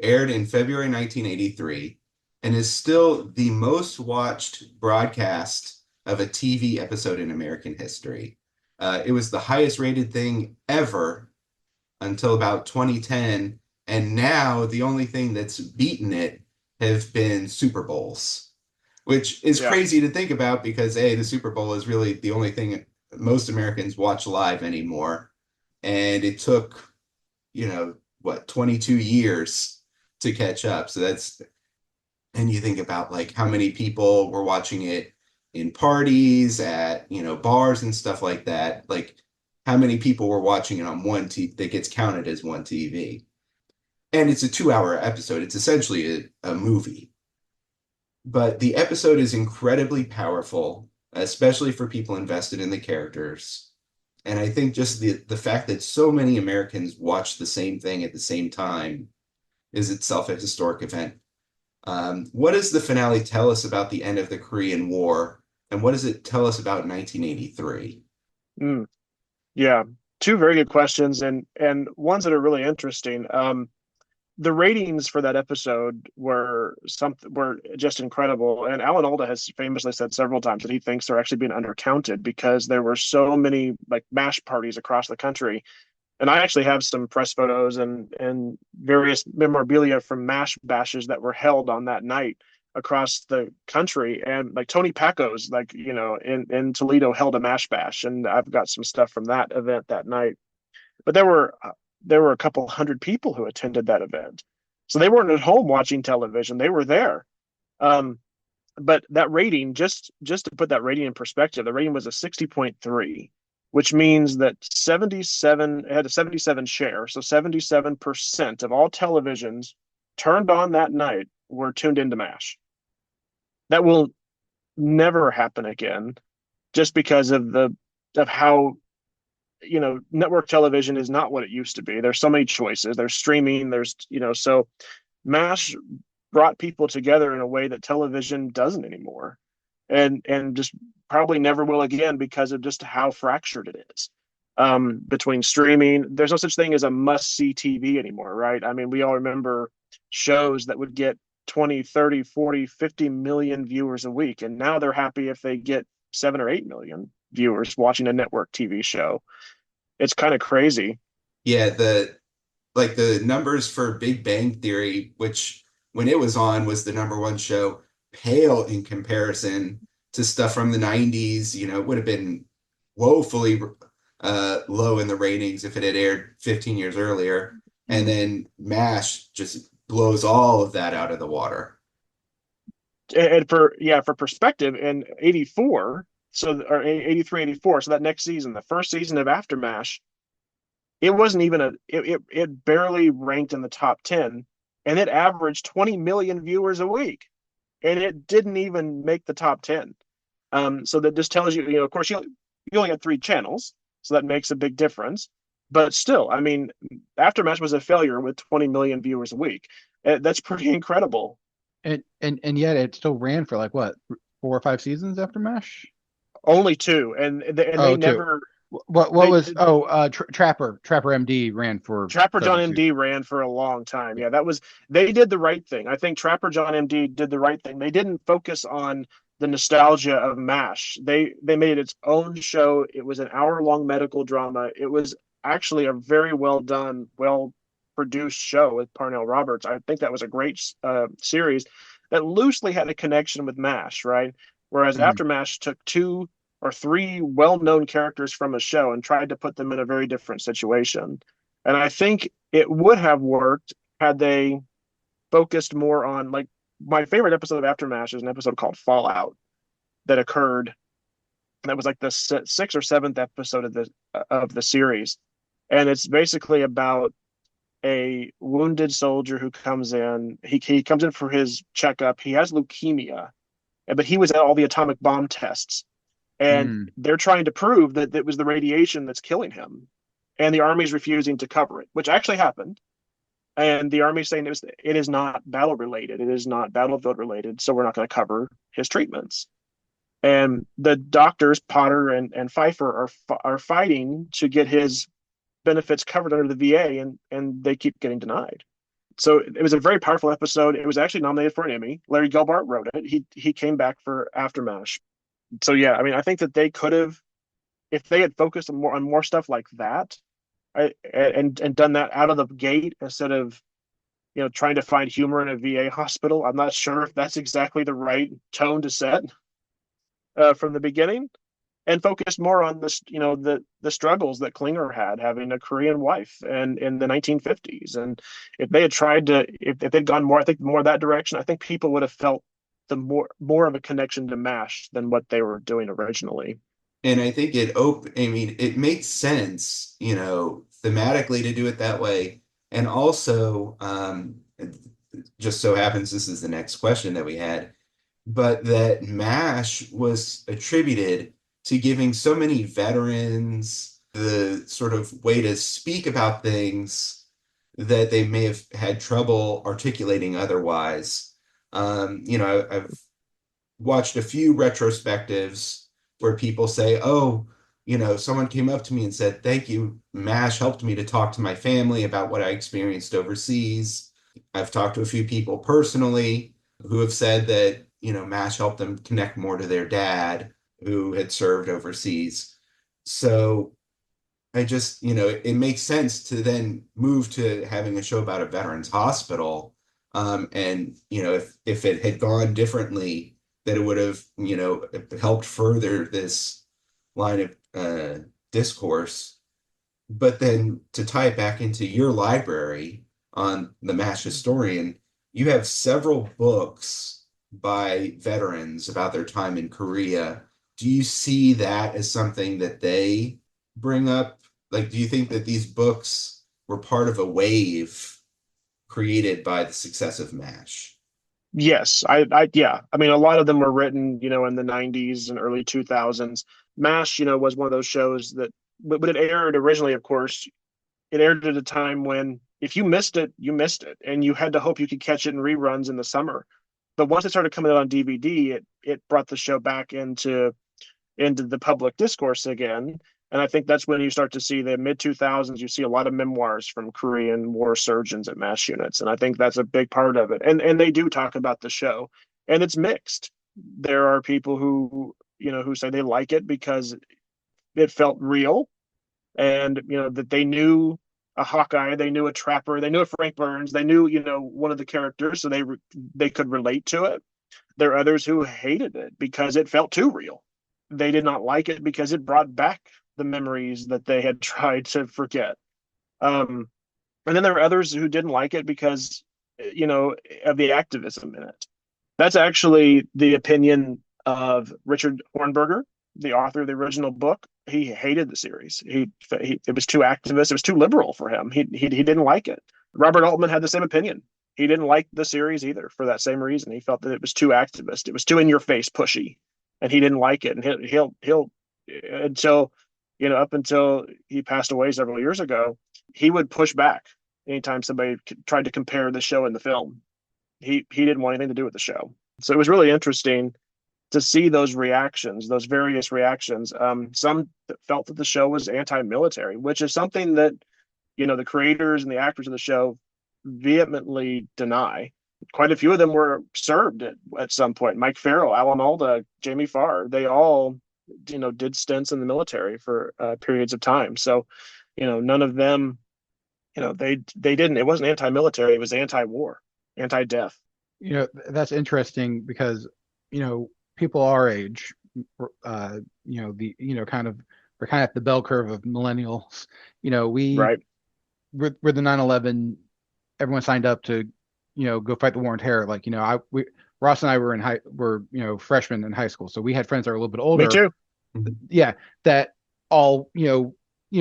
aired in February 1983. And is still the most watched broadcast of a TV episode in American history. It was the highest rated thing ever until about 2010. And now the only thing that's beaten it have been Super Bowls, which is crazy to think about because, A, the Super Bowl is really the only thing most Americans watch live anymore. And it took, 22 years to catch up. So that's... And you think about like how many people were watching it in parties, at, bars and stuff like that. Like how many people were watching it on one TV that gets counted as one TV. And it's a 2-hour episode. It's essentially a movie. But the episode is incredibly powerful, especially for people invested in the characters. And I think just the fact that so many Americans watch the same thing at the same time is itself a historic event. What does the finale tell us about the end of the Korean War, and what does it tell us about 1983? Yeah, two very good questions, and ones that are really interesting. The ratings for that episode were just incredible, and Alan Alda has famously said several times that he thinks they're actually being undercounted because there were so many like MASH parties across the country. And I actually have some press photos and various memorabilia from MASH bashes that were held on that night across the country. And like Tony Pacco's, in Toledo held a MASH bash, and I've got some stuff from that event that night. But there were a couple hundred people who attended that event, so they weren't at home watching television; they were there. But that rating, just to put that rating in perspective, the rating was a 60.3. Which means that it had a 77 share. So 77% of all televisions turned on that night were tuned into MASH. That will never happen again, just because of how, network television is not what it used to be. There's so many choices. There's streaming. So MASH brought people together in a way that television doesn't anymore. And just probably never will again because of just how fractured it is between streaming. There's no such thing as a must-see TV anymore, right? I mean, we all remember shows that would get 20, 30, 40, 50 million viewers a week, and now they're happy if they get 7 or 8 million viewers watching a network TV show. It's kind of crazy. Yeah, the numbers for Big Bang Theory, which when it was on was the number one show, pale in comparison to stuff from the 90s. It would have been woefully low in the ratings if it had aired 15 years earlier. And then MASH just blows all of that out of the water. And for perspective, in 84, or 83, 84, so that next season, the first season of After MASH, it wasn't even it barely ranked in the top 10, and it averaged 20 million viewers a week, and it didn't even make the top 10. So that just tells you, of course, you only had 3 channels, so that makes a big difference. But still, I mean, After MASH was a failure with 20 million viewers a week. That's pretty incredible. And yet it still ran for like what, 4 or 5 seasons after MASH? Only 2, and they never. What was Trapper MD ran for Trapper John several MD ran for a long time. Yeah, they did the right thing. I think Trapper John MD did the right thing. They didn't focus on the nostalgia of MASH. They made its own show. It was an hour-long medical drama. It was actually a very well done, well produced show with Parnell Roberts. I think that was a great series that loosely had a connection with MASH, right? Whereas After MASH took 2 or 3 well-known characters from a show and tried to put them in a very different situation. And I think it would have worked had they focused more on, like, my favorite episode of After MASH is an episode called Fallout that occurred. That was like the 6th or 7th episode of the series. And it's basically about a wounded soldier who comes in. He comes in for his checkup. He has leukemia, but he was at all the atomic bomb tests. And they're trying to prove that it was the radiation that's killing him. And the Army's refusing to cover it, which actually happened. And the Army's saying it is not battle related. It is not battlefield related. So we're not going to cover his treatments. And the doctors, Potter and Pfeiffer, are fighting to get his benefits covered under the VA, and they keep getting denied. So it was a very powerful episode. It was actually nominated for an Emmy. Larry Gelbart wrote it. He came back for After MASH. So yeah, I mean, I think that they could have, if they had focused on more stuff like that, and done that out of the gate instead of, trying to find humor in a VA hospital. I'm not sure if that's exactly the right tone to set from the beginning, and focused more on this, the struggles that Klinger had having a Korean wife and in the 1950s. And if they had tried to, if they'd gone more, I think more that direction, I think people would have felt the more of a connection to MASH than what they were doing originally. And I think it makes sense, thematically to do it that way. And also, it just so happens this is the next question that we had, but that MASH was attributed to giving so many veterans the sort of way to speak about things that they may have had trouble articulating otherwise. I've watched a few retrospectives where people say, oh, someone came up to me and said, thank you, MASH helped me to talk to my family about what I experienced overseas. I've talked to a few people personally who have said that, MASH helped them connect more to their dad who had served overseas. So I just, it makes sense to then move to having a show about a veterans hospital. And, if it had gone differently, that it would have, helped further this line of discourse. But then to tie it back into your library on the MASH historian, you have several books by veterans about their time in Korea. Do you see that as something that they bring up? Like, do you think that these books were part of a wave created by the success of MASH? Yes, yeah. I mean, a lot of them were written, in the 90s and early 2000s. MASH, was one of those shows that, but it aired originally, of course, it aired at a time when if you missed it, you missed it, and you had to hope you could catch it in reruns in the summer. But once it started coming out on DVD, it brought the show back into the public discourse again. And I think that's when you start to see the mid-2000s, you see a lot of memoirs from Korean war surgeons at MASH units. And I think that's a big part of it. And they do talk about the show. And it's mixed. There are people who say they like it because it felt real. And, that they knew a Hawkeye, they knew a Trapper, they knew a Frank Burns, they knew, one of the characters, so they could relate to it. There are others who hated it because it felt too real. They did not like it because it brought back the memories that they had tried to forget. And then there are others who didn't like it because, of the activism in it. That's actually the opinion of Richard Hornberger, the author of the original book. He hated the series. It was too activist. It was too liberal for him. He didn't like it. Robert Altman had the same opinion. He didn't like the series either for that same reason. He felt that it was too activist. It was too in your face, pushy, and he didn't like it. And he'll until up until he passed away several years ago, he would push back anytime somebody tried to compare the show and the film. He didn't want anything to do with the show. So it was really interesting to see those reactions, those various reactions. Some felt that the show was anti-military, which is something that the creators and the actors of the show vehemently deny. Quite a few of them were served at some point. Mike Farrell, Alan Alda, Jamie Farr, they all did stints in the military for periods of time. So none of them they didn't, it wasn't anti-military, it was anti-war, anti-death. That's interesting because people our age, kind of we're kind of at the bell curve of millennials. We're the 9/11. Everyone signed up to, go fight the war on terror. Like, Ross and I were freshmen in high school, so we had friends that were a little bit older. Me too. Yeah, that all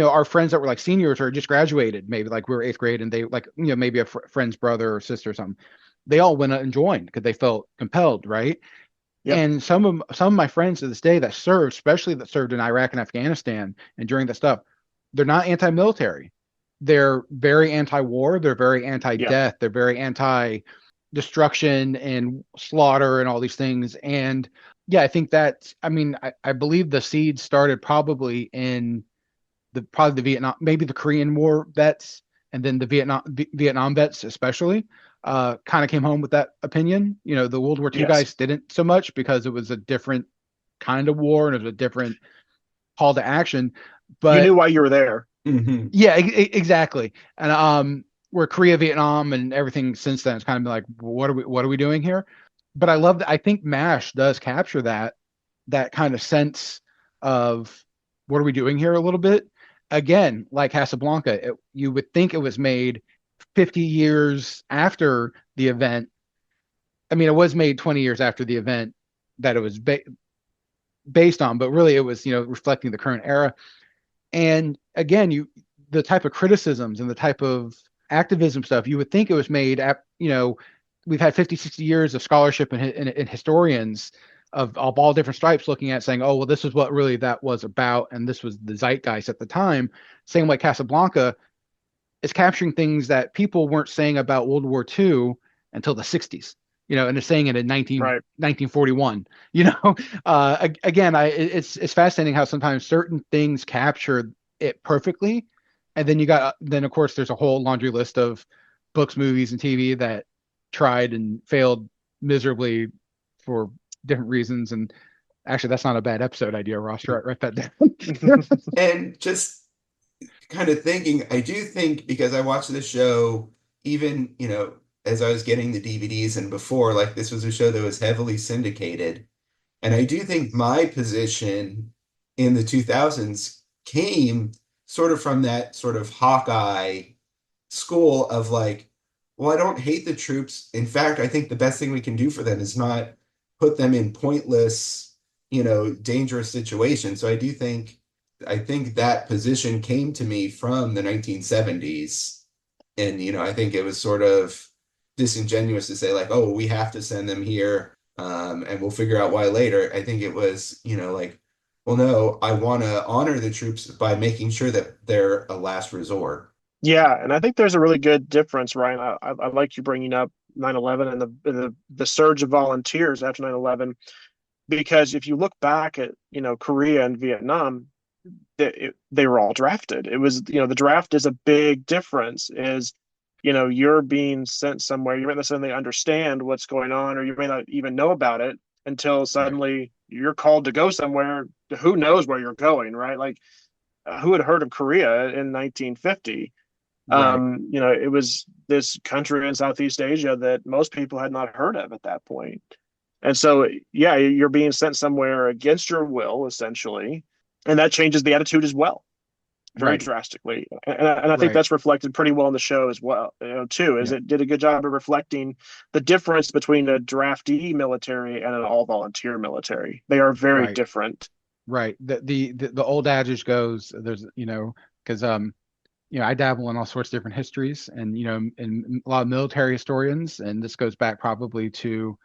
our friends that were like seniors or just graduated, maybe like we were 8th grade, and they like maybe a friend's brother or sister or something. They all went and joined because they felt compelled, right? Yep. And some of my friends to this day that served, especially that served in Iraq and Afghanistan and during that stuff, they're not anti-military. They're very anti-war. They're very anti-death. Yep. They're very anti-destruction and slaughter and all these things. And yeah, I think I believe the seed started probably in the Vietnam, maybe the Korean War vets, and then the Vietnam vets especially. Kind of came home with that opinion. The World War II guys didn't so much because it was a different kind of war and it was a different call to action. But you knew why you were there. Mm-hmm. Yeah, exactly. And where Korea, Vietnam, and everything since then, it's kind of like, what are we doing here? But I love that. I think MASH does capture that kind of sense of what are we doing here a little bit. Again, like Casablanca, you would think it was made 50 years after the event. I mean, it was made 20 years after the event that it was based on, but really it was, reflecting the current era. And again, the type of criticisms and the type of activism stuff, you would think it was made at, we've had 50, 60 years of scholarship and historians of all different stripes looking at saying, oh, well, this is what really that was about. And this was the zeitgeist at the time. Same way Casablanca is capturing things that people weren't saying about World War II until the 60s, and they're saying it in 1941, again, it's fascinating how sometimes certain things capture it perfectly. And then of course there's a whole laundry list of books, movies, and TV that tried and failed miserably for different reasons. And actually that's not a bad episode idea, Ross. Write that down. And just kind of thinking, I do think, because I watched the show even, as I was getting the DVDs and before, like this was a show that was heavily syndicated. And I do think my position in the 2000s came sort of from that sort of Hawkeye school of like, well, I don't hate the troops. In fact, I think the best thing we can do for them is not put them in pointless, dangerous situations. So I think that position came to me from the 1970s. And, I think it was sort of disingenuous to say like, oh, we have to send them here and we'll figure out why later. I think it was, like, well, no, I want to honor the troops by making sure that they're a last resort. Yeah, and I think there's a really good difference, Ryan. I like you bringing up 9/11 and the surge of volunteers after 9/11, because if you look back at, Korea and Vietnam, they were all drafted. It was, the draft is a big difference. Is you're being sent somewhere, you may not necessarily understand what's going on, or you may not even know about it until suddenly you're called to go somewhere. Who knows where you're going, right? Like, who had heard of Korea in 1950? Right. It was this country in Southeast Asia that most people had not heard of at that point. And so, yeah, you're being sent somewhere against your will, essentially, and that changes the attitude as well, very Right. drastically. And I think Right. that's reflected pretty well in the show as well, too. Is Yeah. it did a good job of reflecting the difference between a draftee military and an all volunteer military. They are very Right. different. Right. The old adage goes, there's, because I dabble in all sorts of different histories, and and a lot of military historians, and this goes back probably to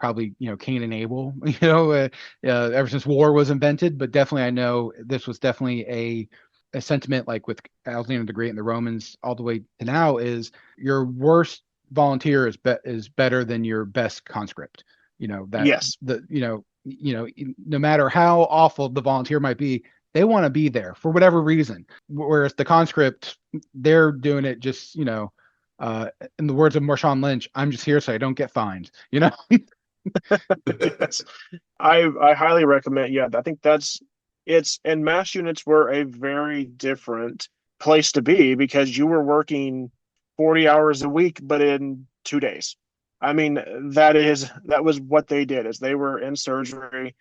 Cain and Abel, ever since war was invented. But definitely, I know this was definitely a sentiment, like with Alexander the Great and the Romans, all the way to now, is your worst volunteer is better than your best conscript. That Yes. no matter how awful the volunteer might be, they want to be there for whatever reason. Whereas the conscript, they're doing it just, in the words of Marshawn Lynch, I'm just here so I don't get fined. Yes. I highly recommend. Yeah, I think and mass units were a very different place to be because you were working 40 hours a week, but in 2 days. I mean, that was what they did, is they were in surgery.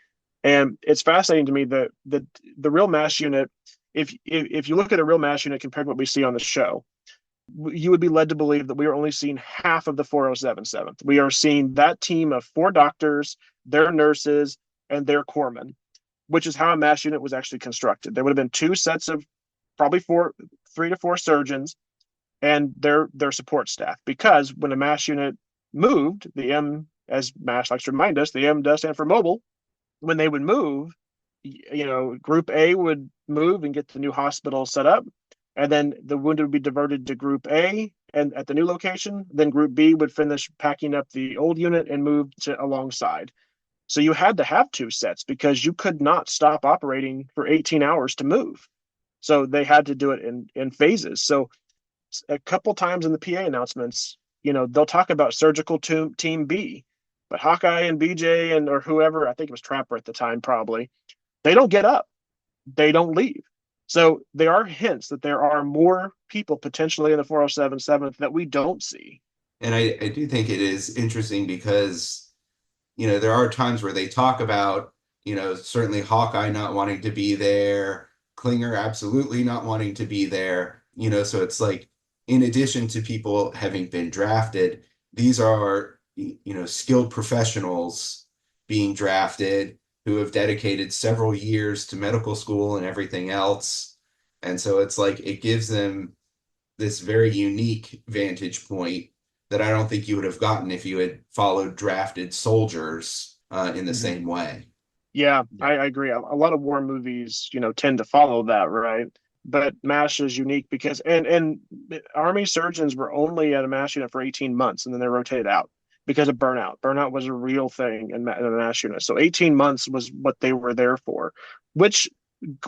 And it's fascinating to me that the real mass unit, if you look at a real mass unit compared to what we see on the show, you would be led to believe that we are only seeing half of the 407 7th. We are seeing that team of 4 doctors, their nurses, and their corpsmen, which is how a mass unit was actually constructed. There would have been 2 sets of probably 3 to 4 surgeons and their support staff. Because when a mass unit moved, the M, as MASH likes to remind us, the M does stand for mobile. When they would move, Group A would move and get the new hospital set up. And then the wounded would be diverted to Group A and at the new location. Then Group B would finish packing up the old unit and move to alongside. So you had to have 2 sets because you could not stop operating for 18 hours to move. So they had to do it in phases. So a couple times in the PA announcements, they'll talk about surgical team B, but Hawkeye and BJ or whoever, I think it was Trapper at the time, probably, they don't get up. They don't leave. So there are hints that there are more people potentially in the 407 7th that we don't see. And I do think it is interesting because, there are times where they talk about, certainly Hawkeye not wanting to be there, Klinger absolutely not wanting to be there, so it's like, in addition to people having been drafted, these are, skilled professionals being drafted who have dedicated several years to medical school and everything else. And so it's like, it gives them this very unique vantage point that I don't think you would have gotten if you had followed drafted soldiers in the same way. Yeah, I agree. A lot of war movies, tend to follow that, right? But MASH is unique because, and Army surgeons were only at a MASH unit for 18 months and then they rotated out because of burnout. Burnout was a real thing in a MASH unit. So 18 months was what they were there for, which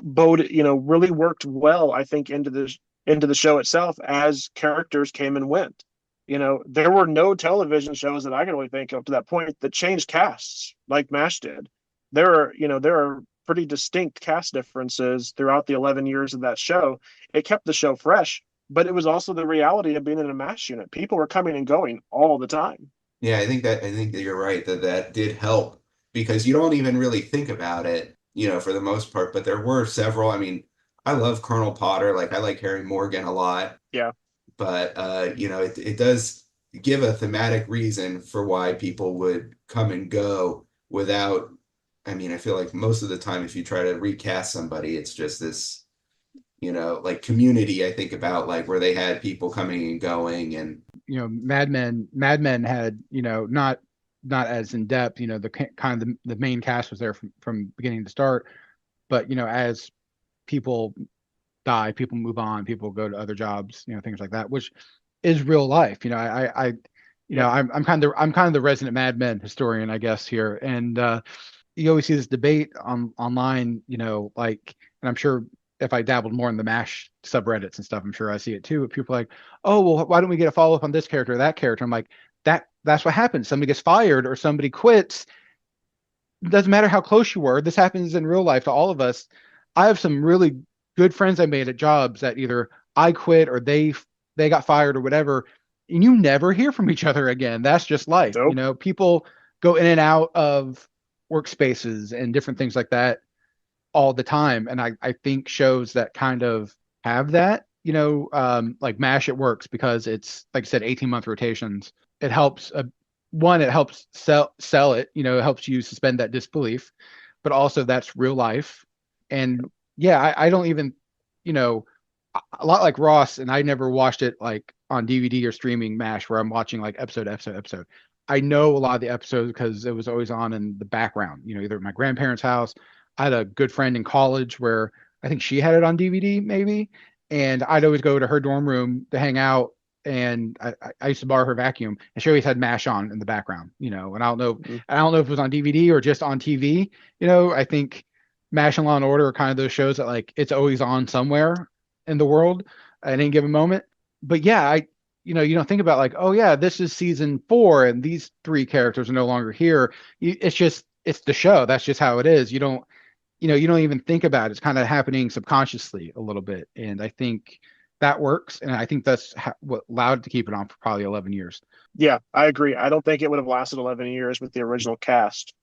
really worked well, I think, into the show itself as characters came and went. There were no television shows that I can really think of to that point that changed casts like MASH did. There are pretty distinct cast differences throughout the 11 years of that show. It kept the show fresh, but it was also the reality of being in a MASH unit. People were coming and going all the time. Yeah, I think that you're right that did help because you don't even really think about it, for the most part, but there were several. I mean, I love Colonel Potter. Like, I like Harry Morgan a lot. Yeah. But, it does give a thematic reason for why people would come and go without, I mean, I feel like most of the time, if you try to recast somebody, it's just this, like Community, I think about, like, where they had people coming and going, and Mad Men had, not as in depth, the kind of the main cast was there from beginning to start, but as people die, people move on, people go to other jobs, things like that, which is real life. I'm kind of the resident Mad Men historian, I guess, here, and you always see this debate online, like, and I'm sure if I dabbled more in the MASH subreddits and stuff, I'm sure I see it too. People are like, oh, well, why don't we get a follow-up on this character or that character? I'm like, that's what happens. Somebody gets fired or somebody quits. It doesn't matter how close you were. This happens in real life to all of us. I have some really good friends I made at jobs that either I quit or they got fired or whatever, and you never hear from each other again. That's just life. Nope. People go in and out of workspaces and different things like that all the time. And I think shows that kind of have that, like MASH, it works because it's, like I said, 18-month rotations. It helps, it helps sell it, it helps you suspend that disbelief, but also that's real life. And yeah, I don't even, a lot like Ross, and I never watched it like on DVD or streaming MASH where I'm watching like episode. I know a lot of the episodes because it was always on in the background, either at my grandparents' house. I had a good friend in college where I think she had it on DVD maybe, and I'd always go to her dorm room to hang out, and I used to borrow her vacuum, and she always had MASH on in the background, and I don't know if it was on DVD or just on TV. I think MASH and Law and Order are kind of those shows that like it's always on somewhere in the world at any given moment. But yeah, you don't think about like, oh yeah, this is season 4 and these 3 characters are no longer here. It's the show. That's just how it is. You don't even think about it. It's kind of happening subconsciously a little bit. And I think that works. And I think that's what allowed it to keep it on for probably 11 years. Yeah, I agree. I don't think it would have lasted 11 years with the original cast.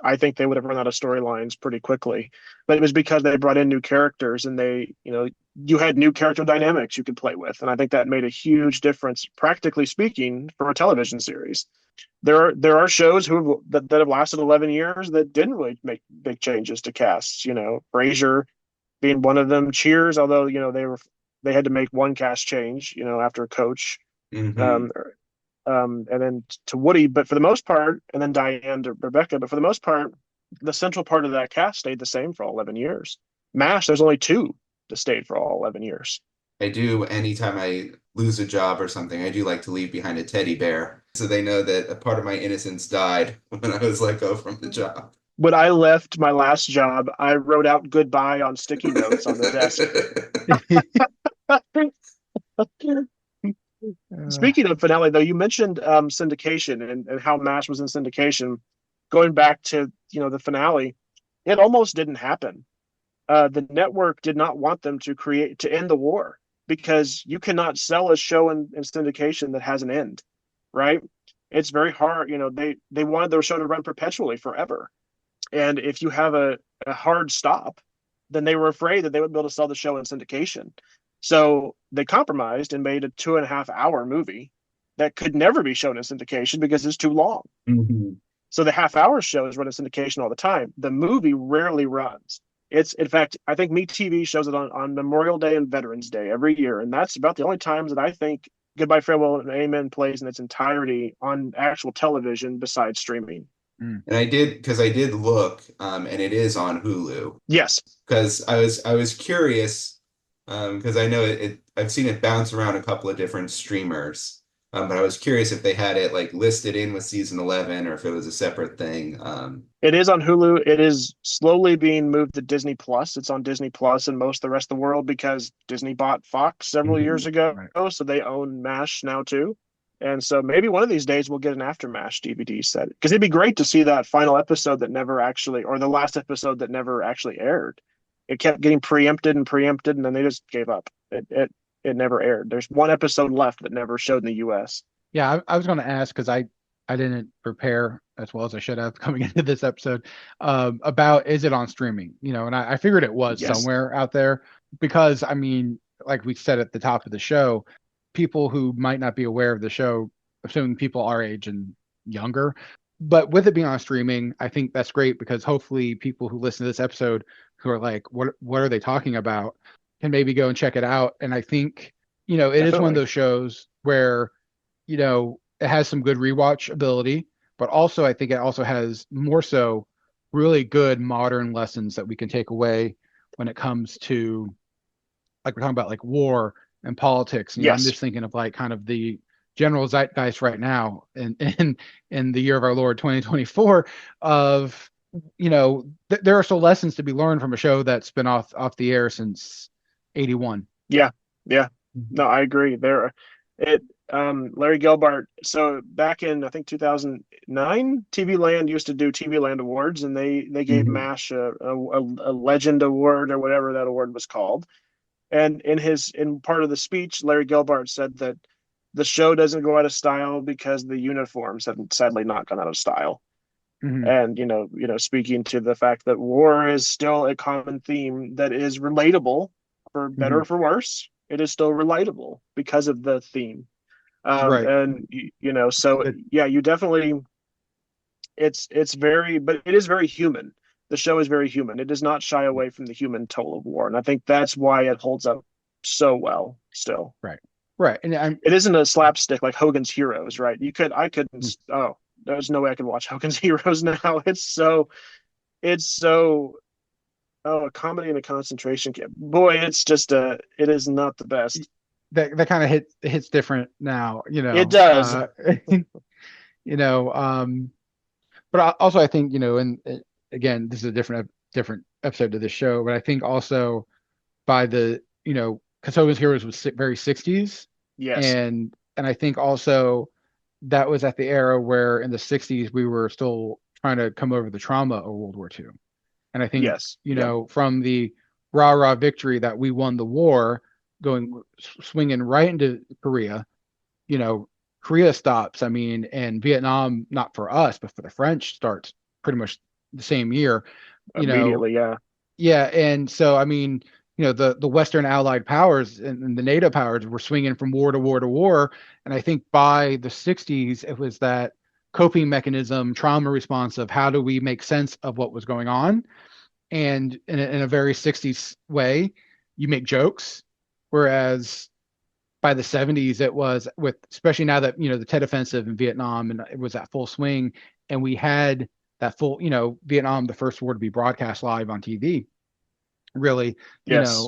I think they would have run out of storylines pretty quickly. But it was because they brought in new characters and you had new character dynamics you could play with. And I think that made a huge difference, practically speaking, for a television series. There are shows that have lasted 11 years that didn't really make big changes to casts. Frasier being one of them. Cheers, although they had to make one cast change. After Coach, and then to Woody, but for the most part, and then Diane to Rebecca. But for the most part, the central part of that cast stayed the same for all 11 years. MASH, there's only 2 that stayed for all 11 years. I do, anytime I lose a job or something, I do like to leave behind a teddy bear so they know that a part of my innocence died when I was let go from the job. When I left my last job, I wrote out goodbye on sticky notes on the desk. Speaking of finale, though, you mentioned syndication and how MASH was in syndication. Going back to the finale, it almost didn't happen. The network did not want them to end the war, because you cannot sell a show in syndication that has an end, right? It's very hard. They wanted their show to run perpetually forever. And if you have a hard stop, then they were afraid that they would be able to sell the show in syndication. So they compromised and made a 2.5-hour movie that could never be shown in syndication because it's too long. Mm-hmm. So the half-hour show is run in syndication all the time. The movie rarely runs. In fact, I think MeTV shows it on Memorial Day and Veterans Day every year. And that's about the only times that I think Goodbye, Farewell, and Amen plays in its entirety on actual television besides streaming. And I did look, and it is on Hulu. Yes. Because I was curious, because I know I've seen it bounce around a couple of different streamers. But I was curious if they had it like listed in with season 11 or if it was a separate thing. It is on Hulu. It is slowly being moved to Disney Plus. It's on Disney Plus in most of the rest of the world because Disney bought Fox several years ago. Right. So they own MASH now too. And so maybe one of these days we'll get an After MASH DVD set, because it'd be great to see that final episode that never actually, or the last episode that never actually aired. It kept getting preempted, and then they just gave up. It never aired. There's one episode left that never showed in the U.S. Yeah, I was going to ask, because I didn't prepare as well as I should have coming into this episode about, is it on streaming? And I figured it was somewhere out there, because, I mean, like we said at the top of the show, people who might not be aware of the show, assuming people our age and younger, but with it being on streaming, I think that's great, because hopefully people who listen to this episode who are like, what are they talking about, can maybe go and check it out. And I think, it Definitely. Is one of those shows where, it has some good rewatch ability, but also I think it also has more so really good modern lessons that we can take away when it comes to, like we're talking about, like war and politics. I'm just thinking of like kind of the general zeitgeist right now in the year of our Lord 2024 of, there are still lessons to be learned from a show that's been off the air since 81. Yeah. No, I agree. Larry Gelbart. So back in, I think 2009, TV Land used to do TV Land Awards, and they gave MASH a Legend Award, or whatever that award was called. And in part of the speech, Larry Gelbart said that the show doesn't go out of style because the uniforms have sadly not gone out of style. Mhm. And speaking to the fact that war is still a common theme that is relatable, for better or for worse, it is still relatable because of the theme. Right. And so yeah, you definitely, it's very, but it is very human. The show is very human. It does not shy away from the human toll of war, and I think that's why it holds up so well still. Right. And it isn't a slapstick like Hogan's Heroes, right? I couldn't. Oh, there's no way I could watch Hogan's Heroes now. It's so. Oh, a comedy in a concentration camp. Boy, it is not the best. that kind of hits different now, It does. But also I think, and again, this is a different episode of the show, but I think also by the, because Hogan's Heroes was very 60s. Yes. And I think also that was at the era where in the 60s we were still trying to come over the trauma of World War II. And I think, yes. From the rah victory that we won the war, swinging right into Korea, Korea stops. I mean, and Vietnam, not for us, but for the French, starts pretty much the same year. Immediately, yeah. Yeah, and so I mean, the Western Allied powers and the NATO powers were swinging from war to war to war, and I think by the 60s it was that coping mechanism, trauma response of how do we make sense of what was going on, and in a very 60s way, you make jokes, whereas by the 70s it was with, especially now that the Tet Offensive in Vietnam and it was at full swing, and we had that full Vietnam, the first war to be broadcast live on TV, really. Yes.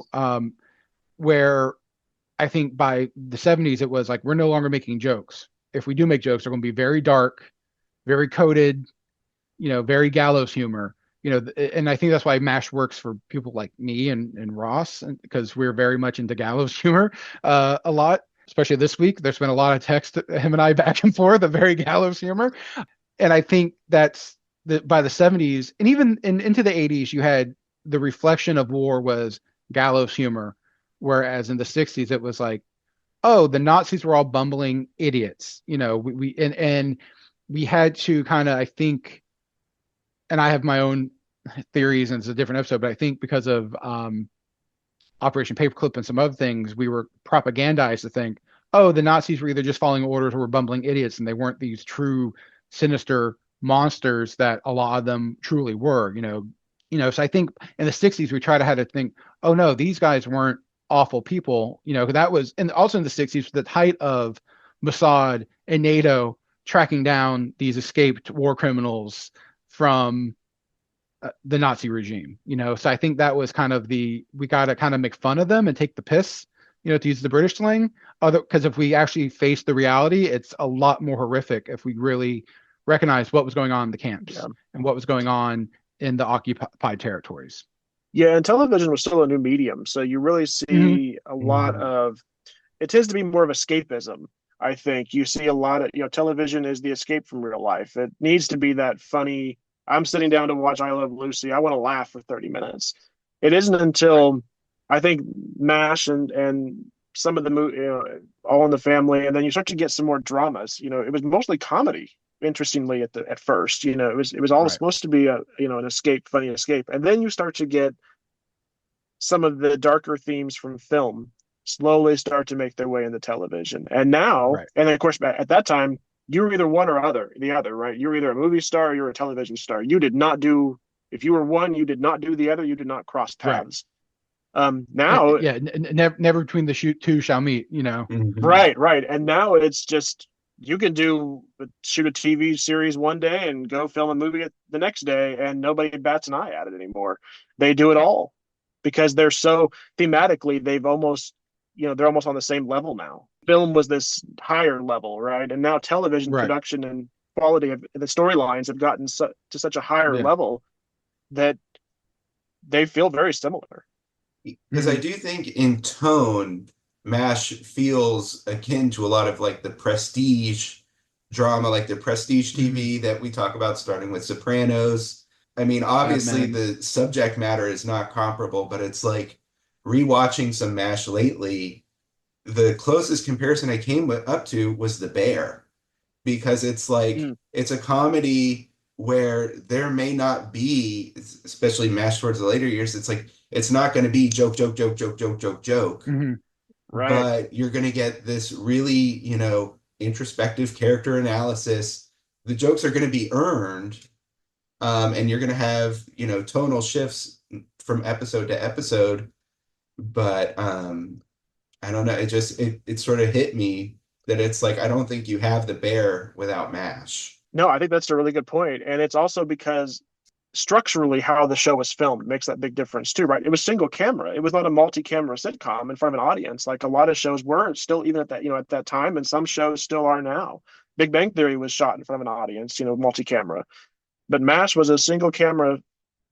Where I think by the 70s it was like, we're no longer making jokes. If we do make jokes, they're going to be very dark, very coded, very gallows humor. And I think that's why MASH works for people like me and Ross, because we're very much into gallows humor a lot, especially this week. There's been a lot of text, him and I back and forth, of very gallows humor. And I think that's by the 70s, and even into the 80s, you had the reflection of war was gallows humor. Whereas in the 60s, it was like, oh, the Nazis were all bumbling idiots. And we had to kind of, I think, and I have my own theories, and it's a different episode, but I think because of Operation Paperclip and some other things, we were propagandized to think, oh, the Nazis were either just following orders or were bumbling idiots, and they weren't these true sinister monsters that a lot of them truly were. So I think in the 60s we had to think, oh no, these guys weren't awful people. That was, and also in the 60s, the height of Mossad and NATO tracking down these escaped war criminals from the Nazi regime. So I think that was kind of we got to kind of make fun of them and take the piss, to use the British slang. Because if we actually face the reality, it's a lot more horrific if we really recognize what was going on in the camps and what was going on in the occupied territories. Yeah, and television was still a new medium, so you really see a lot of, it tends to be more of escapism. I think you see a lot of, television is the escape from real life. It needs to be that funny, I'm sitting down to watch I Love Lucy, I want to laugh for 30 minutes. It isn't until I think MASH and some of the All in the Family, and then you start to get some more dramas. It was mostly comedy, interestingly, at first. It was all supposed to be an escape, funny escape, and then you start to get some of the darker themes from film slowly start to make their way into television. And now, and then of course at that time, you were either one or the other, right? You were either a movie star or you were a television star. You did not do, if you were one, you did not do the other. You did not cross paths. Now, never between the two shall meet. Right. And now it's just, you can shoot a TV series one day and go film a movie the next day, and nobody bats an eye at it anymore. They do it all because they're so thematically, they're almost on the same level now. Film was this higher level, right? And now television production and quality of the storylines have gotten to such a higher level that they feel very similar. Because I do think in tone, MASH feels akin to a lot of like the prestige drama, like the prestige TV that we talk about, starting with Sopranos. I mean, obviously the subject matter is not comparable, but it's like rewatching some MASH lately. the closest comparison I came up to was The Bear, because it's like it's a comedy where there may not be, especially MASH towards the later years, it's like it's not going to be joke, joke, joke, joke, joke, joke, joke. Right. But you're going to get this really, you know, introspective character analysis. The jokes are going to be earned, and you're going to have, you know, tonal shifts from episode to episode. But I don't know. It sort of hit me that it's like, I don't think you have The Bear without MASH. No, I think that's a really good point. And it's also because structurally how the show was filmed makes that big difference too, right? It was single camera. It was not a multi-camera sitcom in front of an audience like a lot of shows were still, even at that, you know, at that time, and some shows still are now. Big Bang Theory was shot in front of an audience, you know, multi-camera. But MASH was a single camera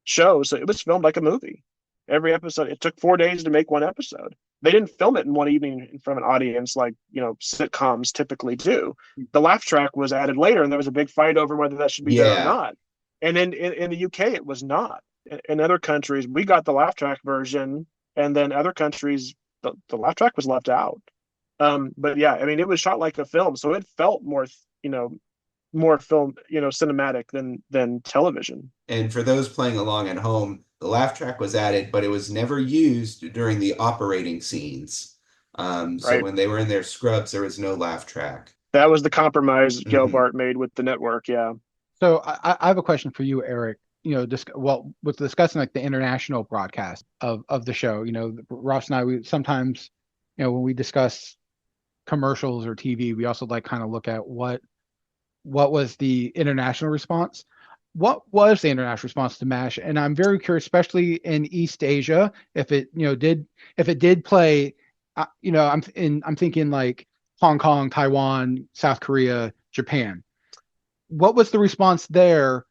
show, so it was filmed like a movie. Every episode, it took 4 days to make one episode. They didn't film it in one evening in front of an audience like, you know, sitcoms typically do. The laugh track was added later, and there was a big fight over whether that should be there or not. And in the UK, it was not. In other countries, we got the laugh track version, and then other countries, the laugh track was left out. But yeah, I mean, it was shot like a film, so it felt more, you know, more film, you know, cinematic than television. And for those playing along at home, the laugh track was added, but it was never used during the operating scenes. So when they were in their scrubs, there was no laugh track. That was the compromise Gelbart made with the network. Yeah. So I have a question for you, Eric. You know, with discussing like the international broadcast of the show, you know, Ross and I, we sometimes, you know, when we discuss commercials or TV, we also like kind of look at what was the international response. What was the international response to MASH? And I'm very curious, especially in East Asia, if it did play, you know, I'm thinking like Hong Kong, Taiwan, South Korea, Japan. What was the response there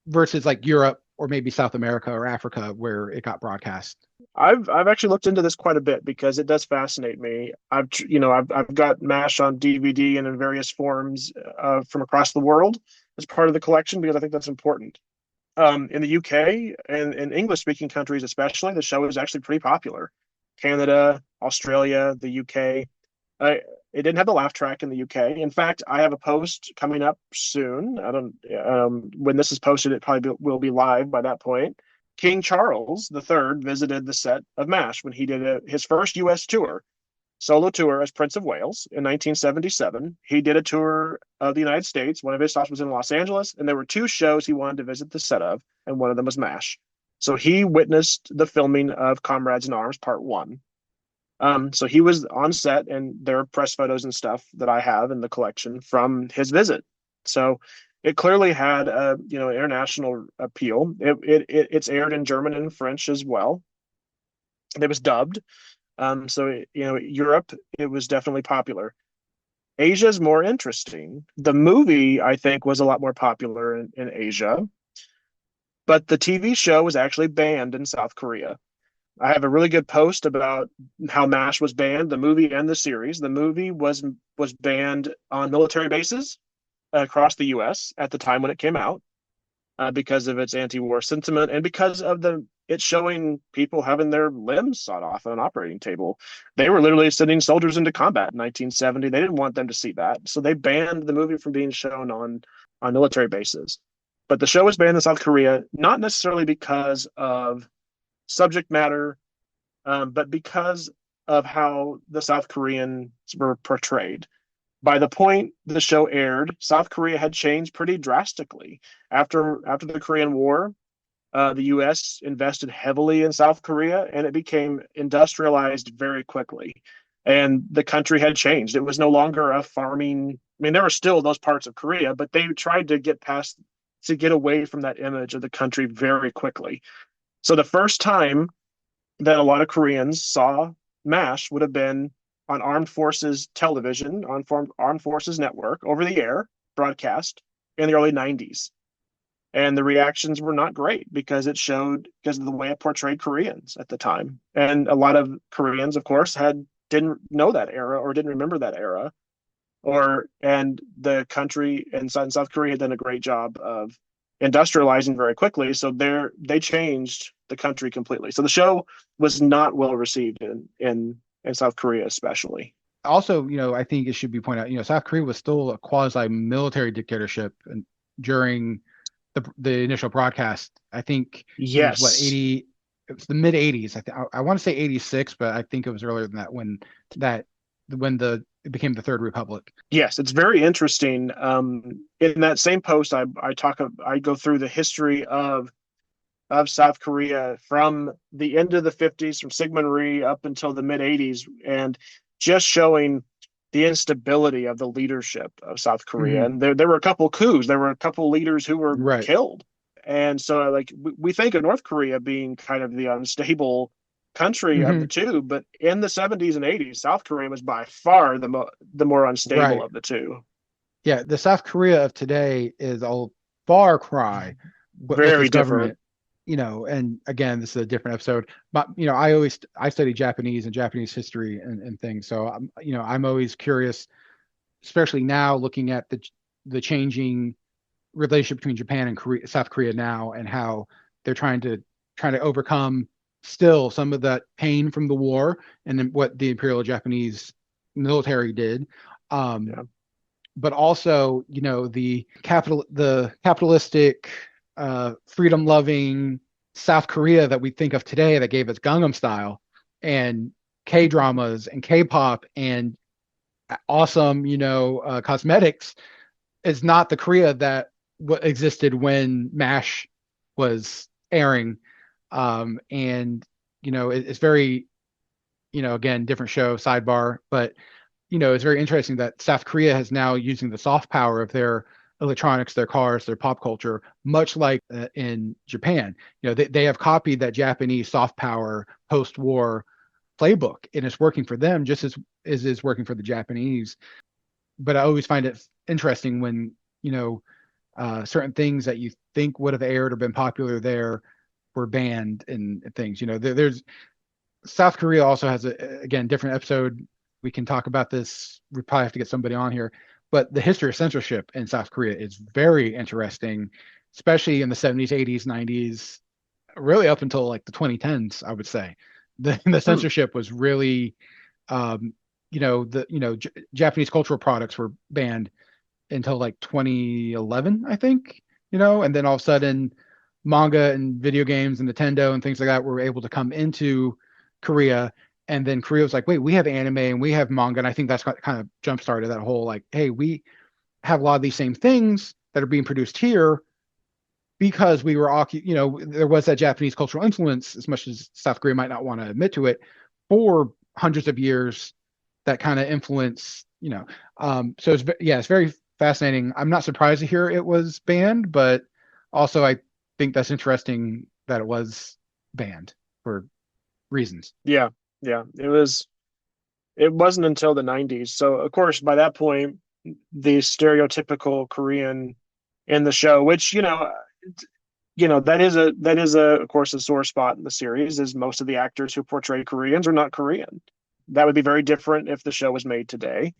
versus like Europe or maybe South America or Africa where it got broadcast? I've actually looked into this quite a bit because it does fascinate me. I've got MASH on DVD and in various forms from across the world as part of the collection because I think that's important. In the UK and in English-speaking countries especially, the show is actually pretty popular. Canada, Australia, the UK. It didn't have the laugh track in the UK. In fact, I have a post coming up soon. I don't. When this is posted, it probably will be live by that point. King Charles III visited the set of MASH when he did his first U.S. solo tour as Prince of Wales in 1977. He did a tour of the United States. One of his stops was in Los Angeles, and there were 2 shows he wanted to visit the set of, and one of them was MASH. So he witnessed the filming of Comrades in Arms Part 1. So he was on set, and there are press photos and stuff that I have in the collection from his visit. So it clearly had a international appeal. It's aired in German and French as well. It was dubbed. So Europe, it was definitely popular. Asia is more interesting. The movie, I think, was a lot more popular in Asia, but the TV show was actually banned in South Korea. I have a really good post about how MASH was banned, the movie and the series. The movie was banned on military bases across the U.S. at the time when it came out because of its anti-war sentiment and because of it showing people having their limbs sawed off on an operating table. They were literally sending soldiers into combat in 1970. They didn't want them to see that. So they banned the movie from being shown on military bases. But the show was banned in South Korea, not necessarily because of subject matter, but because of how the South Koreans were portrayed. By the point the show aired, South Korea had changed pretty drastically. After the Korean War, the U.S. invested heavily in South Korea, and it became industrialized very quickly. And the country had changed. It was no longer a farming. I mean, there were still those parts of Korea, but they tried to get away from that image of the country very quickly. So the first time that a lot of Koreans saw MASH would have been on Armed Forces television, on Armed Forces Network, over the air broadcast in the early 90s. And the reactions were not great because of the way it portrayed Koreans at the time. And a lot of Koreans, of course, didn't know that era or didn't remember that era. And the country in South Korea had done a great job of industrializing very quickly. So they changed the country completely. So the show was not well received in South Korea, especially. also, I think it should be pointed out, South Korea was still a quasi-military dictatorship during the initial broadcast. I think it was what, Yes. 80. It was the mid 80s. I want to say 86, but I think it was earlier than that when it became the Third Republic. Yes, it's very interesting. In that same post, I go through the history of South Korea from the end of the 50s, from Sigmund up until the mid 80s, and just showing the instability of the leadership of South Korea. Mm-hmm. And there were a couple coups. There were a couple leaders who were killed. And so, like, we think of North Korea being kind of the unstable country of the two, but in the 70s and 80s, South Korea was by far the more unstable of the two. Yeah, the South Korea of today is a far cry with Very its government. And again, this is a different episode. But I study Japanese and Japanese history and things, so I'm always curious, especially now looking at the changing relationship between Japan and South Korea now, and how they're trying to overcome still some of that pain from the war, and then what the Imperial Japanese military did. But also, the capitalistic, freedom-loving South Korea that we think of today, that gave us Gangnam Style and K-dramas and K-pop and awesome, cosmetics, is not the Korea that existed when MASH was airing. It's very, again, different show, sidebar, but it's very interesting that South Korea is now using the soft power of their electronics, their cars, their pop culture, much like in Japan. They have copied that Japanese soft power post-war playbook, and it's working for them just as is working for the Japanese. But I always find it interesting when certain things that you think would have aired or been popular there were banned and things. There's South Korea also has again, different episode. We can talk about this. We probably have to get somebody on here, but the history of censorship in South Korea is very interesting, especially in the 70s, 80s, 90s, really up until like the 2010s, I would say. The censorship was really, Japanese cultural products were banned until like 2011, I think, and then all of a sudden manga and video games and Nintendo and things like that were able to come into Korea. And then Korea was like, wait, we have anime and we have manga. And I think that's kind of jump started that whole, like, hey, we have a lot of these same things that are being produced here because we were, there was that Japanese cultural influence, as much as South Korea might not want to admit to it, for hundreds of years that kind of influence, so it's very fascinating. I'm not surprised to hear it was banned, but also I think that's interesting that it was banned for reasons. Yeah. It wasn't until the 90s. So of course, by that point, the stereotypical Korean in the show, which, that is of course a sore spot in the series, is most of the actors who portray Koreans are not Korean. That would be very different if the show was made today.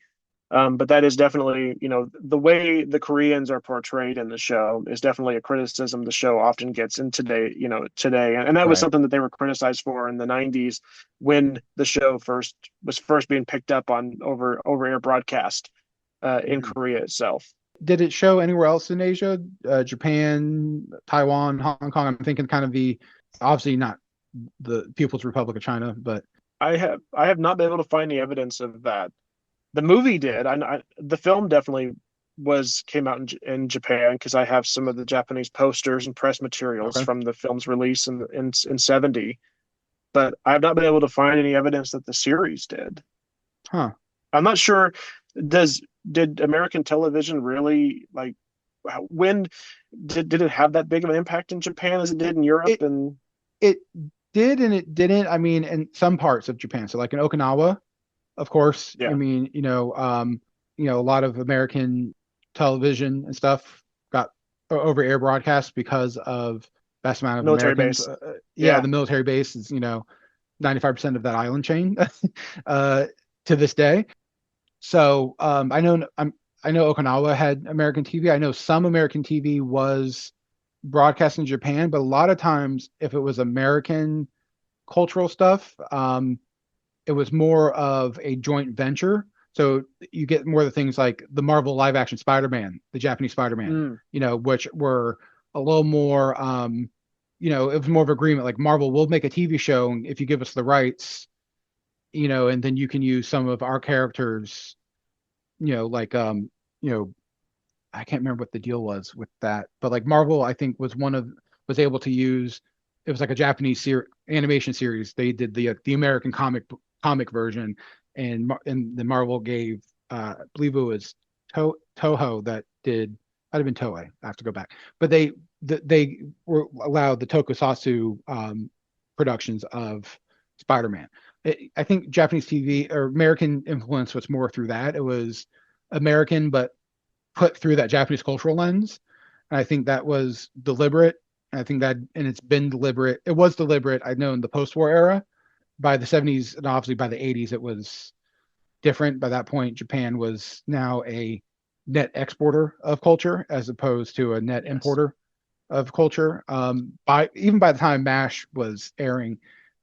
But that is definitely, the way the Koreans are portrayed in the show is definitely a criticism the show often gets in today. And that was something that they were criticized for in the 90s when the show was first being picked up on over air broadcast in Korea itself. Did it show anywhere else in Asia? Japan, Taiwan, Hong Kong? I'm thinking kind of obviously not the People's Republic of China, but I have not been able to find the evidence of that. The movie did. The film definitely came out in Japan, because I have some of the Japanese posters and press materials from the film's release in 70. But I've not been able to find any evidence that the series did. Huh. I'm not sure. Did American television really, like, when did it have that big of an impact in Japan as it did in Europe? It did and it didn't. I mean, in some parts of Japan, so like in Okinawa, of course. Yeah. I mean, a lot of American television and stuff got over air broadcast because of vast amount of military Americans. Base. The military base is 95% of that island chain to this day. So I know Okinawa had American TV. I know some American TV was broadcast in Japan, but a lot of times if it was American cultural stuff, it was more of a joint venture So you get more of the things like the Marvel live action Spider-Man, the Japanese Spider-Man, which were a little more, it was more of agreement. Like Marvel, we'll make a TV show if you give us the rights, and then you can use some of our characters, like, I can't remember what the deal was with that, but like Marvel, I think was able to use, it was like a Japanese animation series. They did the American comic version, and the Marvel gave, I believe it was Toho that did. Might have been Toei. I have to go back, but they were allowed the tokusatsu productions of Spider-Man. I think Japanese TV or American influence was more through that. It was American, but put through that Japanese cultural lens. And I think that was deliberate. I think that, and it's been deliberate. It was deliberate, I know, in the post-war era. By the 70s and obviously by the 80s, it was different. By that point, Japan was now a net exporter of culture as opposed to a net importer of culture. Even by the time MASH was airing,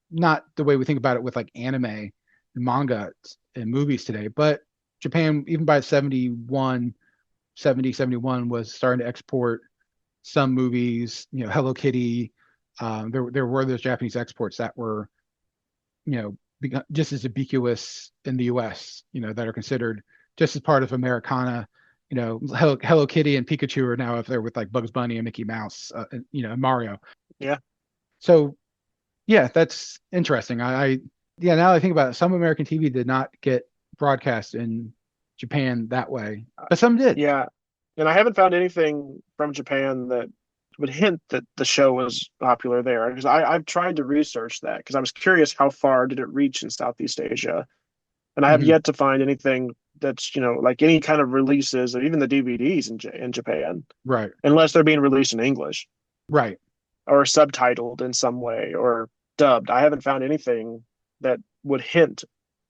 not the way we think about it with like anime and manga and movies today, but Japan, even by 71, was starting to export some movies, Hello Kitty. There were those Japanese exports that were, just as ubiquitous in the US, that are considered just as part of Americana. Hello Kitty and Pikachu are now up there with like Bugs Bunny and Mickey Mouse, and Mario. Yeah. So, yeah, that's interesting. Now that I think about it, some American TV did not get broadcast in Japan that way, but some did. Yeah, and I haven't found anything from Japan that would hint that the show was popular there, because I've tried to research that because I was curious how far did it reach in Southeast Asia, and I have yet to find anything that's like any kind of releases or even the DVDs in Japan, right? Unless they're being released in English, right, or subtitled in some way or dubbed. I haven't found anything that would hint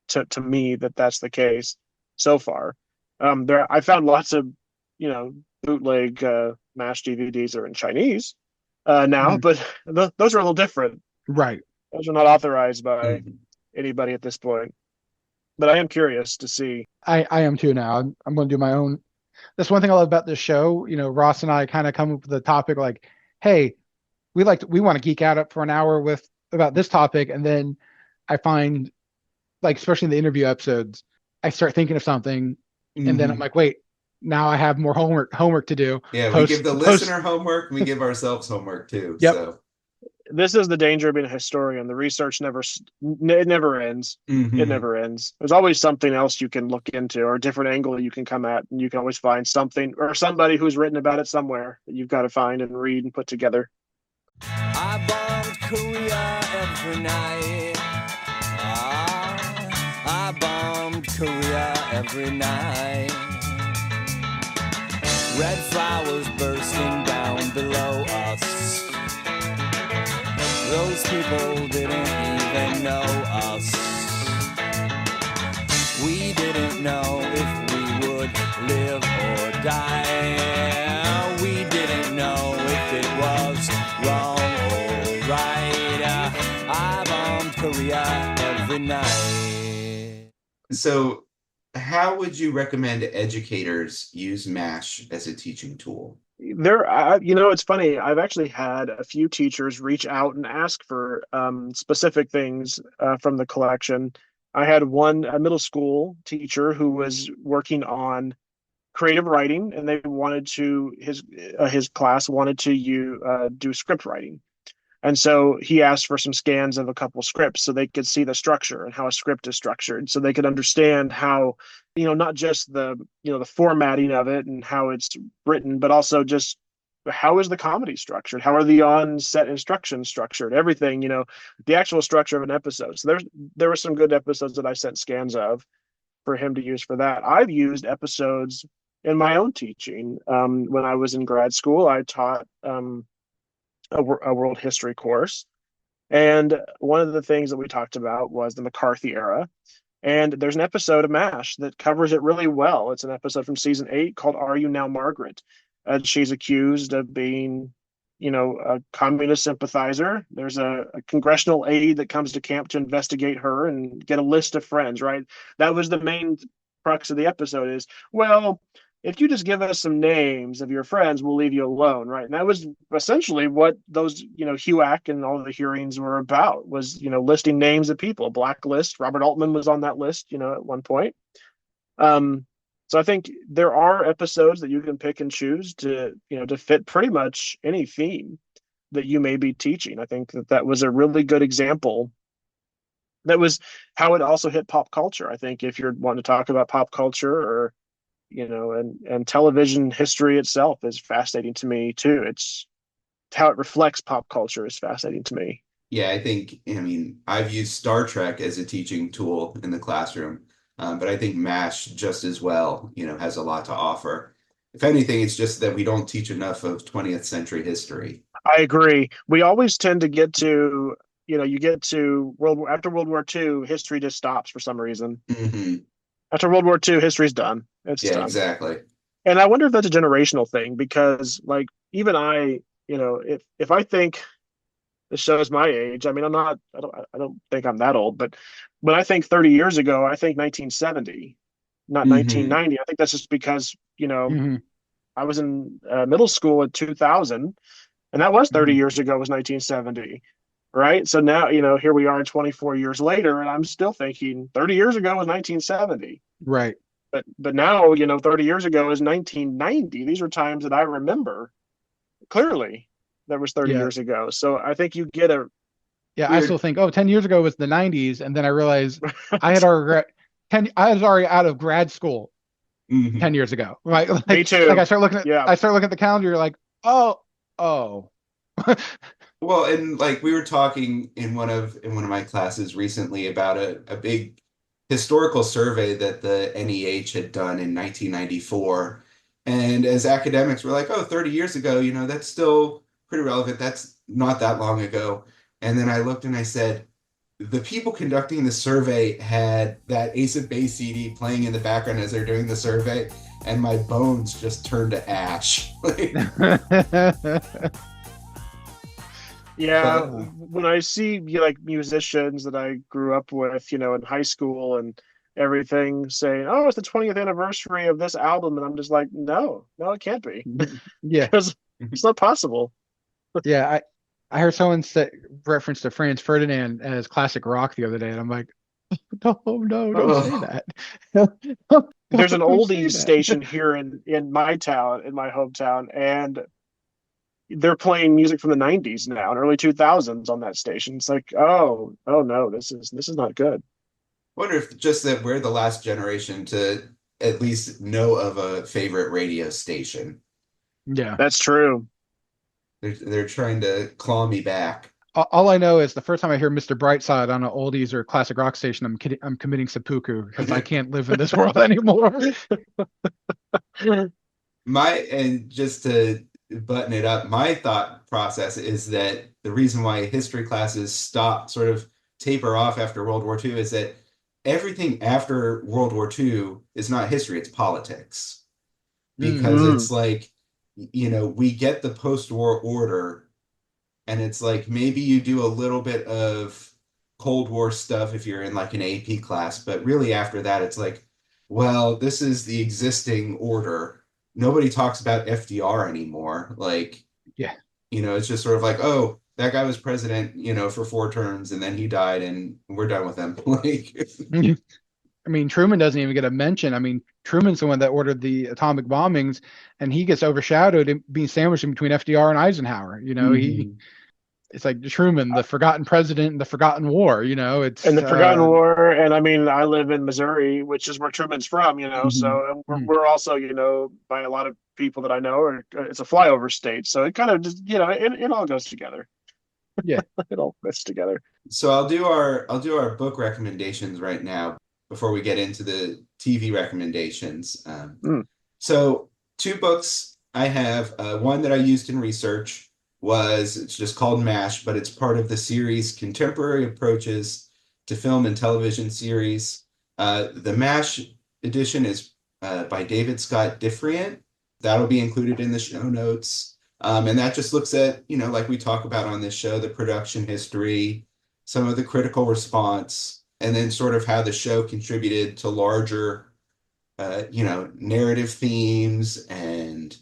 to me that that's the case so far. I found lots of bootleg MASH DVDs are in Chinese now, but those are a little different. Right. Those are not authorized by anybody at this point. But I am curious to see. I am too now. I'm going to do my own. That's one thing I love about this show. Ross and I kind of come up with a topic like, hey, we want to geek out for an hour about this topic, and then I find, like, especially in the interview episodes, I start thinking of something, and then I'm like, wait, now I have more homework to do. Yeah, we give the listener homework, we give ourselves homework too. Yep. So this is the danger of being a historian. The research never ends. It never ends. There's always something else you can look into, or a different angle you can come at, and you can always find something or somebody who's written about it somewhere that you've got to find and read and put together. I bombed Korea every night. I bombed Korea every night. Red flowers bursting down below us. Those people didn't even know us. We didn't know if we would live or die. We didn't know if it was wrong or right. I bombed Korea every night. So how would you recommend educators use MASH as a teaching tool? It's funny. I've actually had a few teachers reach out and ask for specific things from the collection. I had a middle school teacher who was working on creative writing, and they wanted to his class wanted to do script writing. And so he asked for some scans of a couple scripts so they could see the structure and how a script is structured, so they could understand how, not just the formatting of it and how it's written, but also just how is the comedy structured? How are the on-set instructions structured? Everything, the actual structure of an episode. So there were some good episodes that I sent scans of for him to use for that. I've used episodes in my own teaching. When I was in grad school, I taught a world history course. And one of the things that we talked about was the McCarthy era. And there's an episode of MASH that covers it really well. It's an episode from season 8 called Are You Now Margaret? And she's accused of being, a communist sympathizer. There's a congressional aide that comes to camp to investigate her and get a list of friends, right? That was the main crux of the episode is, well, if you just give us some names of your friends, we'll leave you alone, right? And that was essentially what those, HUAC and all of the hearings were about, was, listing names of people, blacklist. Robert Altman was on that list, at one point. So I think there are episodes that you can pick and choose to fit pretty much any theme that you may be teaching. I think that was a really good example. That was how it also hit pop culture. I think if you're wanting to talk about pop culture, or and television history itself is fascinating to me too. It's how it reflects pop culture is fascinating to me. Yeah, I've used Star Trek as a teaching tool in the classroom, but I think MASH just as well, has a lot to offer. If anything, it's just that we don't teach enough of 20th century history. I agree. We always tend to get to, you get to after World War II, history just stops for some reason. Mm-hmm. After World War II, history's done. It's done. Exactly. And I wonder if that's a generational thing, because like even I, if I think this shows my age, I don't think I'm that old, but when I think 30 years ago, I think 1970, not 1990. I think that's just because, I was in middle school in 2000, and that was 30 years ago, was 1970. Right. So now, here we are 24 years later, and I'm still thinking 30 years ago was 1970. Right. But now, 30 years ago is 1990. These are times that I remember clearly that was 30 years ago. So I think you get a. Yeah, I still think, 10 years ago was the 90s. And then I realized I had already I was already out of grad school 10 years ago. Right. Me too. Like I start looking at the calendar, you're like, oh. Well, and like we were talking in one of my classes recently about a big historical survey that the NEH had done in 1994. And as academics, we're like, 30 years ago, that's still pretty relevant. That's not that long ago. And then I looked and I said, the people conducting the survey had that Ace of Base CD playing in the background as they're doing the survey, and my bones just turned to ash. Yeah, when I see like musicians that I grew up with, in high school and everything, saying, "Oh, it's the 20th anniversary of this album," and I'm just like, "No, it can't be." Yeah, because it's not possible. Yeah, I heard someone say reference to Franz Ferdinand as classic rock the other day, and I'm like, no, don't say that. There's an oldies station here in my town, in my hometown, and they're playing music from the 90s now and early 2000s on that station. It's like, oh no, this is not good. I wonder if just that we're the last generation to at least know of a favorite radio station. Yeah, that's true. They're trying to claw me back. All I know is the first time I hear Mr. Brightside on an oldies or classic rock station, I'm committing seppuku because I can't live in this world anymore. And just to button it up, my thought process is that the reason why history classes sort of taper off after World War II is that everything after World War II is not history, it's politics. Because it's like, we get the post-war order, and it's like maybe you do a little bit of Cold War stuff if you're in like an AP class, but really after that, it's like, well, this is the existing order. Nobody talks about FDR anymore. Like, yeah, it's just sort of like, oh, that guy was president, for 4 terms, and then he died, and we're done with him. Like, I mean, Truman doesn't even get a mention. I mean, Truman's the one that ordered the atomic bombings, and he gets overshadowed in being sandwiched in between FDR and Eisenhower. It's like Truman, the forgotten president, and the forgotten war. It's and the forgotten war. And I mean, I live in Missouri, which is where Truman's from. So we're also, by a lot of people that I know, it's a flyover state. So it kind of just, it all goes together. Yeah, it all fits together. So I'll do our book recommendations right now before we get into the TV recommendations. So 2 books I have. One that I used in research it's just called MASH, but it's part of the series Contemporary Approaches to Film and Television Series. The MASH edition is by David Scott Diffrient. That'll be included in the show notes. And that just looks at, like we talk about on this show, the production history, some of the critical response, and then sort of how the show contributed to larger narrative themes and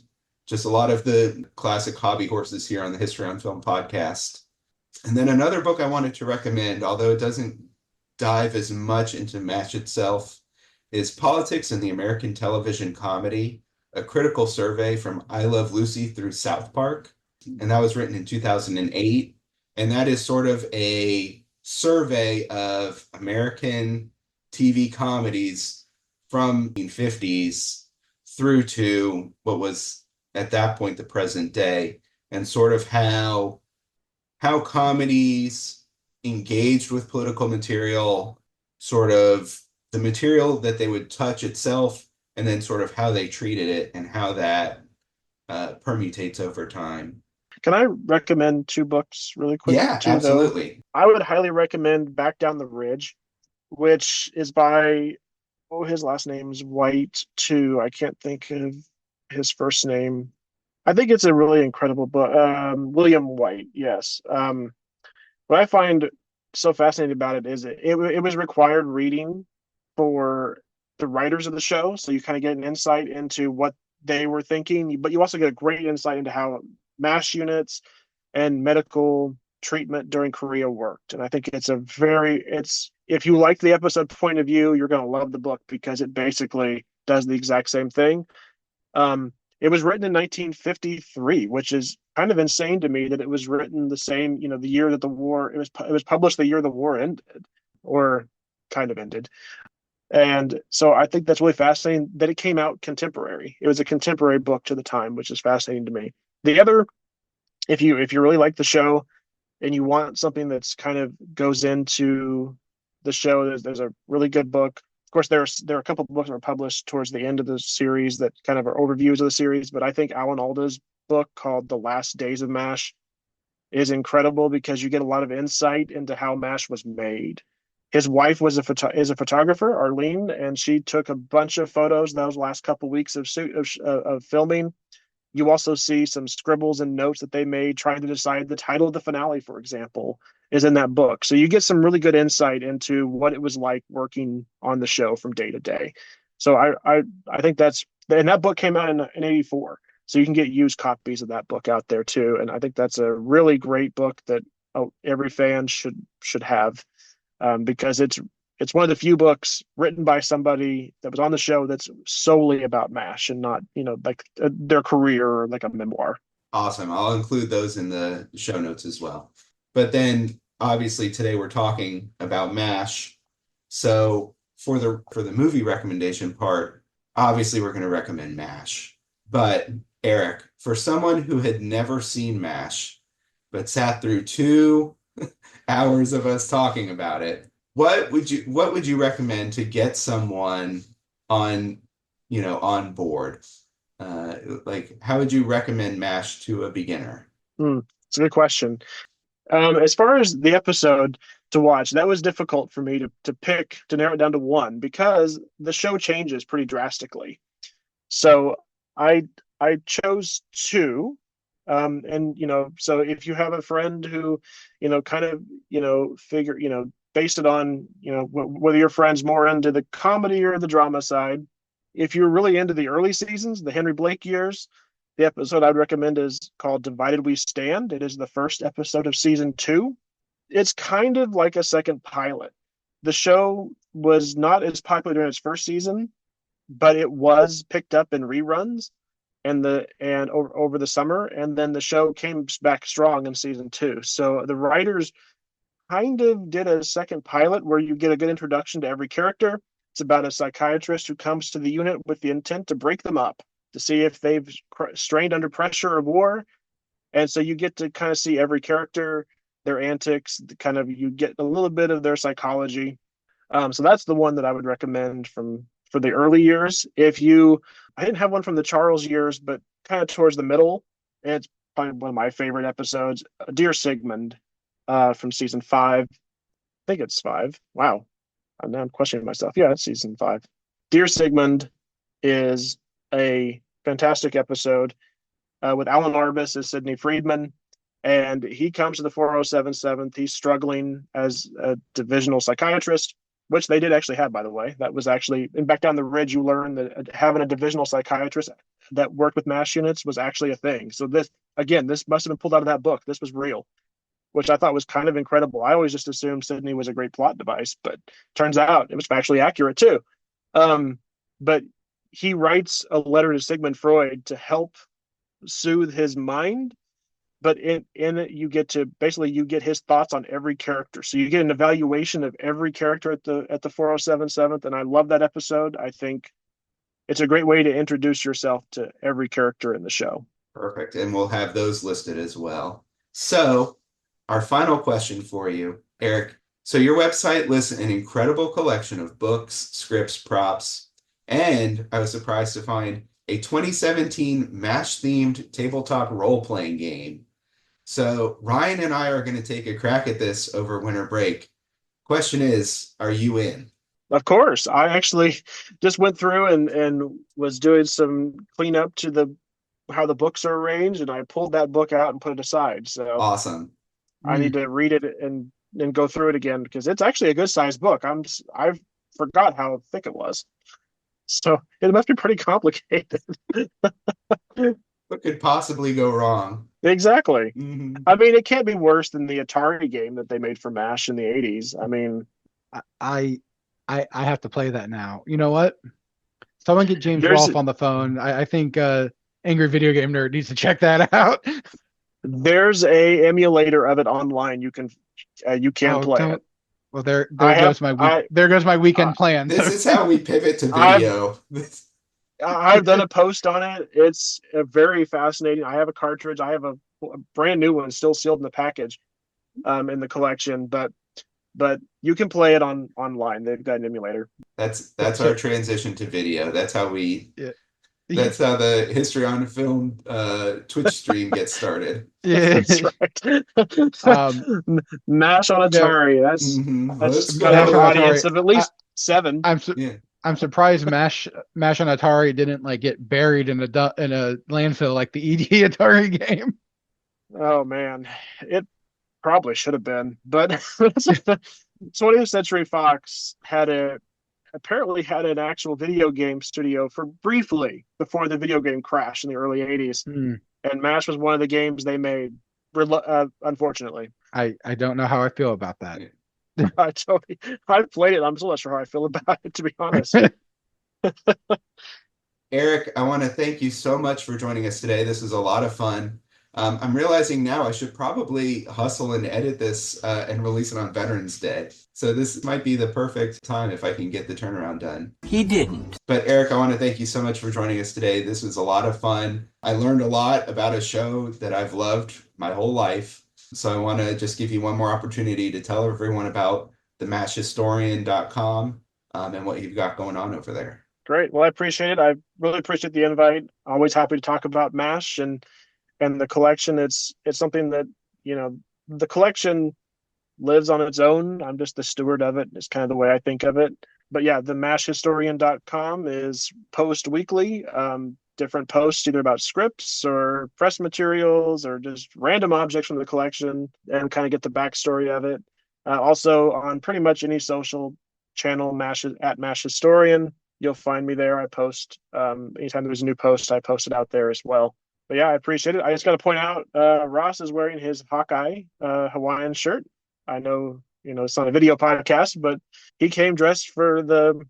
just a lot of the classic hobby horses here on the History on Film podcast. And then another book I wanted to recommend, although it doesn't dive as much into MASH itself, is Politics in the American Television Comedy, a critical survey from I Love Lucy through South Park. And that was written in 2008. And that is sort of a survey of American TV comedies from the 50s through to what was at that point the present day, and sort of how comedies engaged with political material, sort of the material that they would touch itself, and then sort of how they treated it and how that permutates over time. Can I recommend two books really quick? Yeah, absolutely. I would highly recommend Back Down the Ridge, which is by, his last name is White too. I can't think of his first name. I think it's a really incredible book. William White, yes. What I find so fascinating about it is it was required reading for the writers of the show, so you kind of get an insight into what they were thinking, but you also get a great insight into how MASH units and medical treatment during Korea worked. And I think if you like the episode point of view, you're going to love the book because it basically does the exact same thing. It was written in 1953, which is kind of insane to me that it was written the same, the year that the war, it was published the year the war ended, or kind of ended. And so I think that's really fascinating that it came out contemporary. It was a contemporary book to the time, which is fascinating to me. The other, if you really like the show and you want something that's kind of goes into the show, there's a really good book. Of course, there are a couple of books that were published towards the end of the series that kind of are overviews of the series, but I think Alan Alda's book called The Last Days of MASH is incredible because you get a lot of insight into how MASH was made. His wife is a photographer, Arlene, and she took a bunch of photos those last couple of weeks of filming. You also see some scribbles and notes that they made trying to decide the title of the finale, for example, is in that book. So you get some really good insight into what it was like working on the show from day to day. So I think and that book came out in 84. So you can get used copies of that book out there too. And I think that's a really great book that every fan should have. Because it's one of the few books written by somebody that was on the show that's solely about MASH and not, like their career or like a memoir. Awesome. I'll include those in the show notes as well. But then obviously today we're talking about MASH. So for the movie recommendation part, obviously we're going to recommend MASH. But Eric, for someone who had never seen MASH, but sat through 2 hours of us talking about it, what would you recommend to get someone on board? Like, how would you recommend MASH to a beginner? It's a good question. As far as the episode to watch, that was difficult for me to narrow it down to one because the show changes pretty drastically. So I chose 2. And so if you have a friend who kind of figure based it on whether your friend's more into the comedy or the drama side, if you're really into the early seasons, the Henry Blake years, the episode I'd recommend is called Divided We Stand. It is the first episode of season 2. It's kind of like a second pilot. The show was not as popular during its first season, but it was picked up in reruns over the summer, and then the show came back strong in season 2. So the writers kind of did a second pilot where you get a good introduction to every character. It's about a psychiatrist who comes to the unit with the intent to break them up, to see if they've strained under pressure of war. And so you get to kind of see every character, their antics, you get a little bit of their psychology. So that's the one that I would recommend for the early years. I didn't have one from the Charles years, but kind of towards the middle, it's probably one of my favorite episodes, Dear Sigmund, from season 5. I think it's 5. Wow. Now I'm questioning myself. Yeah, it's season 5. Dear Sigmund is a fantastic episode with Alan Arbus as Sidney Friedman. And he comes to the 407 7th. He's struggling as a divisional psychiatrist. which they did actually have, by the way. That was actually, and back down the ridge, you learn that having a divisional psychiatrist that worked with MASH units was actually a thing. So this must have been pulled out of that book. This was real, which I thought was kind of incredible. I always just assumed Sydney was a great plot device, but turns out it was factually accurate too. But he writes a letter to Sigmund Freud to help soothe his mind. But in it, you get his thoughts on every character. So you get an evaluation of every character at the 4077th. And I love that episode. I think it's a great way to introduce yourself to every character in the show. Perfect. And we'll have those listed as well. So our final question for you, Eric. So your website lists an incredible collection of books, scripts, props, and I was surprised to find a 2017 MASH-themed tabletop role-playing game. So Ryan and I are going to take a crack at this over winter break. Question is, are you in? Of course. I actually just went through and was doing some cleanup to how the books are arranged, and I pulled that book out and put it aside. So awesome. I need to read it and go through it again, because it's actually a good sized book. I forgot how thick it was. So it must be pretty complicated. What could possibly go wrong? Exactly. Mm-hmm. I mean, it can't be worse than the Atari game that they made for MASH in the 80s. I mean, I have to play that now. You know what? Someone get James Rolfe on the phone. I think Angry Video Game Nerd needs to check that out. There's a emulator of it online. You can play it. Well, there goes my weekend plan. This is how we pivot to video. I've done a post on it. It's very fascinating. I have a cartridge. I have a brand new one still sealed in the package in the collection, but you can play it online. They've got an emulator. That's our transition to video. That's how that's how the History on Film Twitch stream gets started. Yeah, that's right. MASH on Atari. That's got an audience of at least 7. I'm surprised MASH on Atari didn't get buried in a landfill like the ED Atari game. Oh man, it probably should have been. But 20th Century Fox apparently had an actual video game studio for briefly before the video game crash in the early 80s. And MASH was one of the games they made, unfortunately. I don't know how I feel about that. I played it. I'm still not sure how I feel about it, to be honest. Eric, I want to thank you so much for joining us today. This was a lot of fun. I'm realizing now I should probably hustle and edit this and release it on Veterans Day. So this might be the perfect time if I can get the turnaround done. He didn't. But Eric, I want to thank you so much for joining us today. This was a lot of fun. I learned a lot about a show that I've loved my whole life. So I want to just give you one more opportunity to tell everyone about the MASHhistorian.com and what you've got going on over there. Great. Well, I appreciate it. I really appreciate the invite. Always happy to talk about MASH and the collection. It's something that, the collection lives on its own. I'm just the steward of it. It's kind of the way I think of it. But yeah, the MASHhistorian.com is post weekly. Different posts either about scripts or press materials or just random objects from the collection, and kind of get the backstory of it. Also on pretty much any social channel, at MASH Historian, you'll find me there. I post anytime there's a new post, I post it out there as well. But yeah, I appreciate it. I just got to point out, Ross is wearing his Hawkeye Hawaiian shirt. I know, it's not a video podcast, but he came dressed for the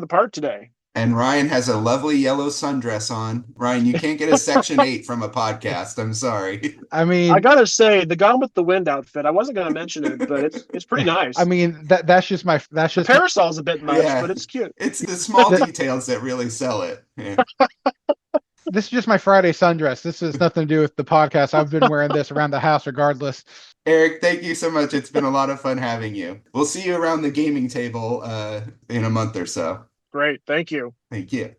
part today. And Ryan has a lovely yellow sundress on. Ryan, you can't get a Section 8 from a podcast. I'm sorry. I mean, I gotta say, the Gone with the Wind outfit, I wasn't gonna mention it, but it's pretty nice. I mean, that's just the parasol's a bit much, but it's cute. It's the small details that really sell it. Yeah. This is just my Friday sundress. This has nothing to do with the podcast. I've been wearing this around the house regardless. Eric, thank you so much. It's been a lot of fun having you. We'll see you around the gaming table in a month or so. Great. Thank you. Thank you.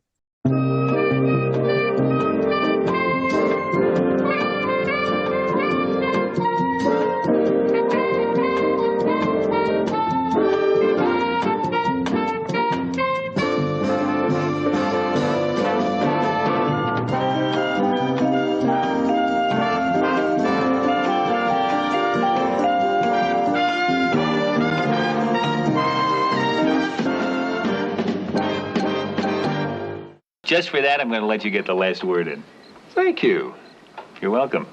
Just for that, I'm going to let you get the last word in. Thank you. You're welcome.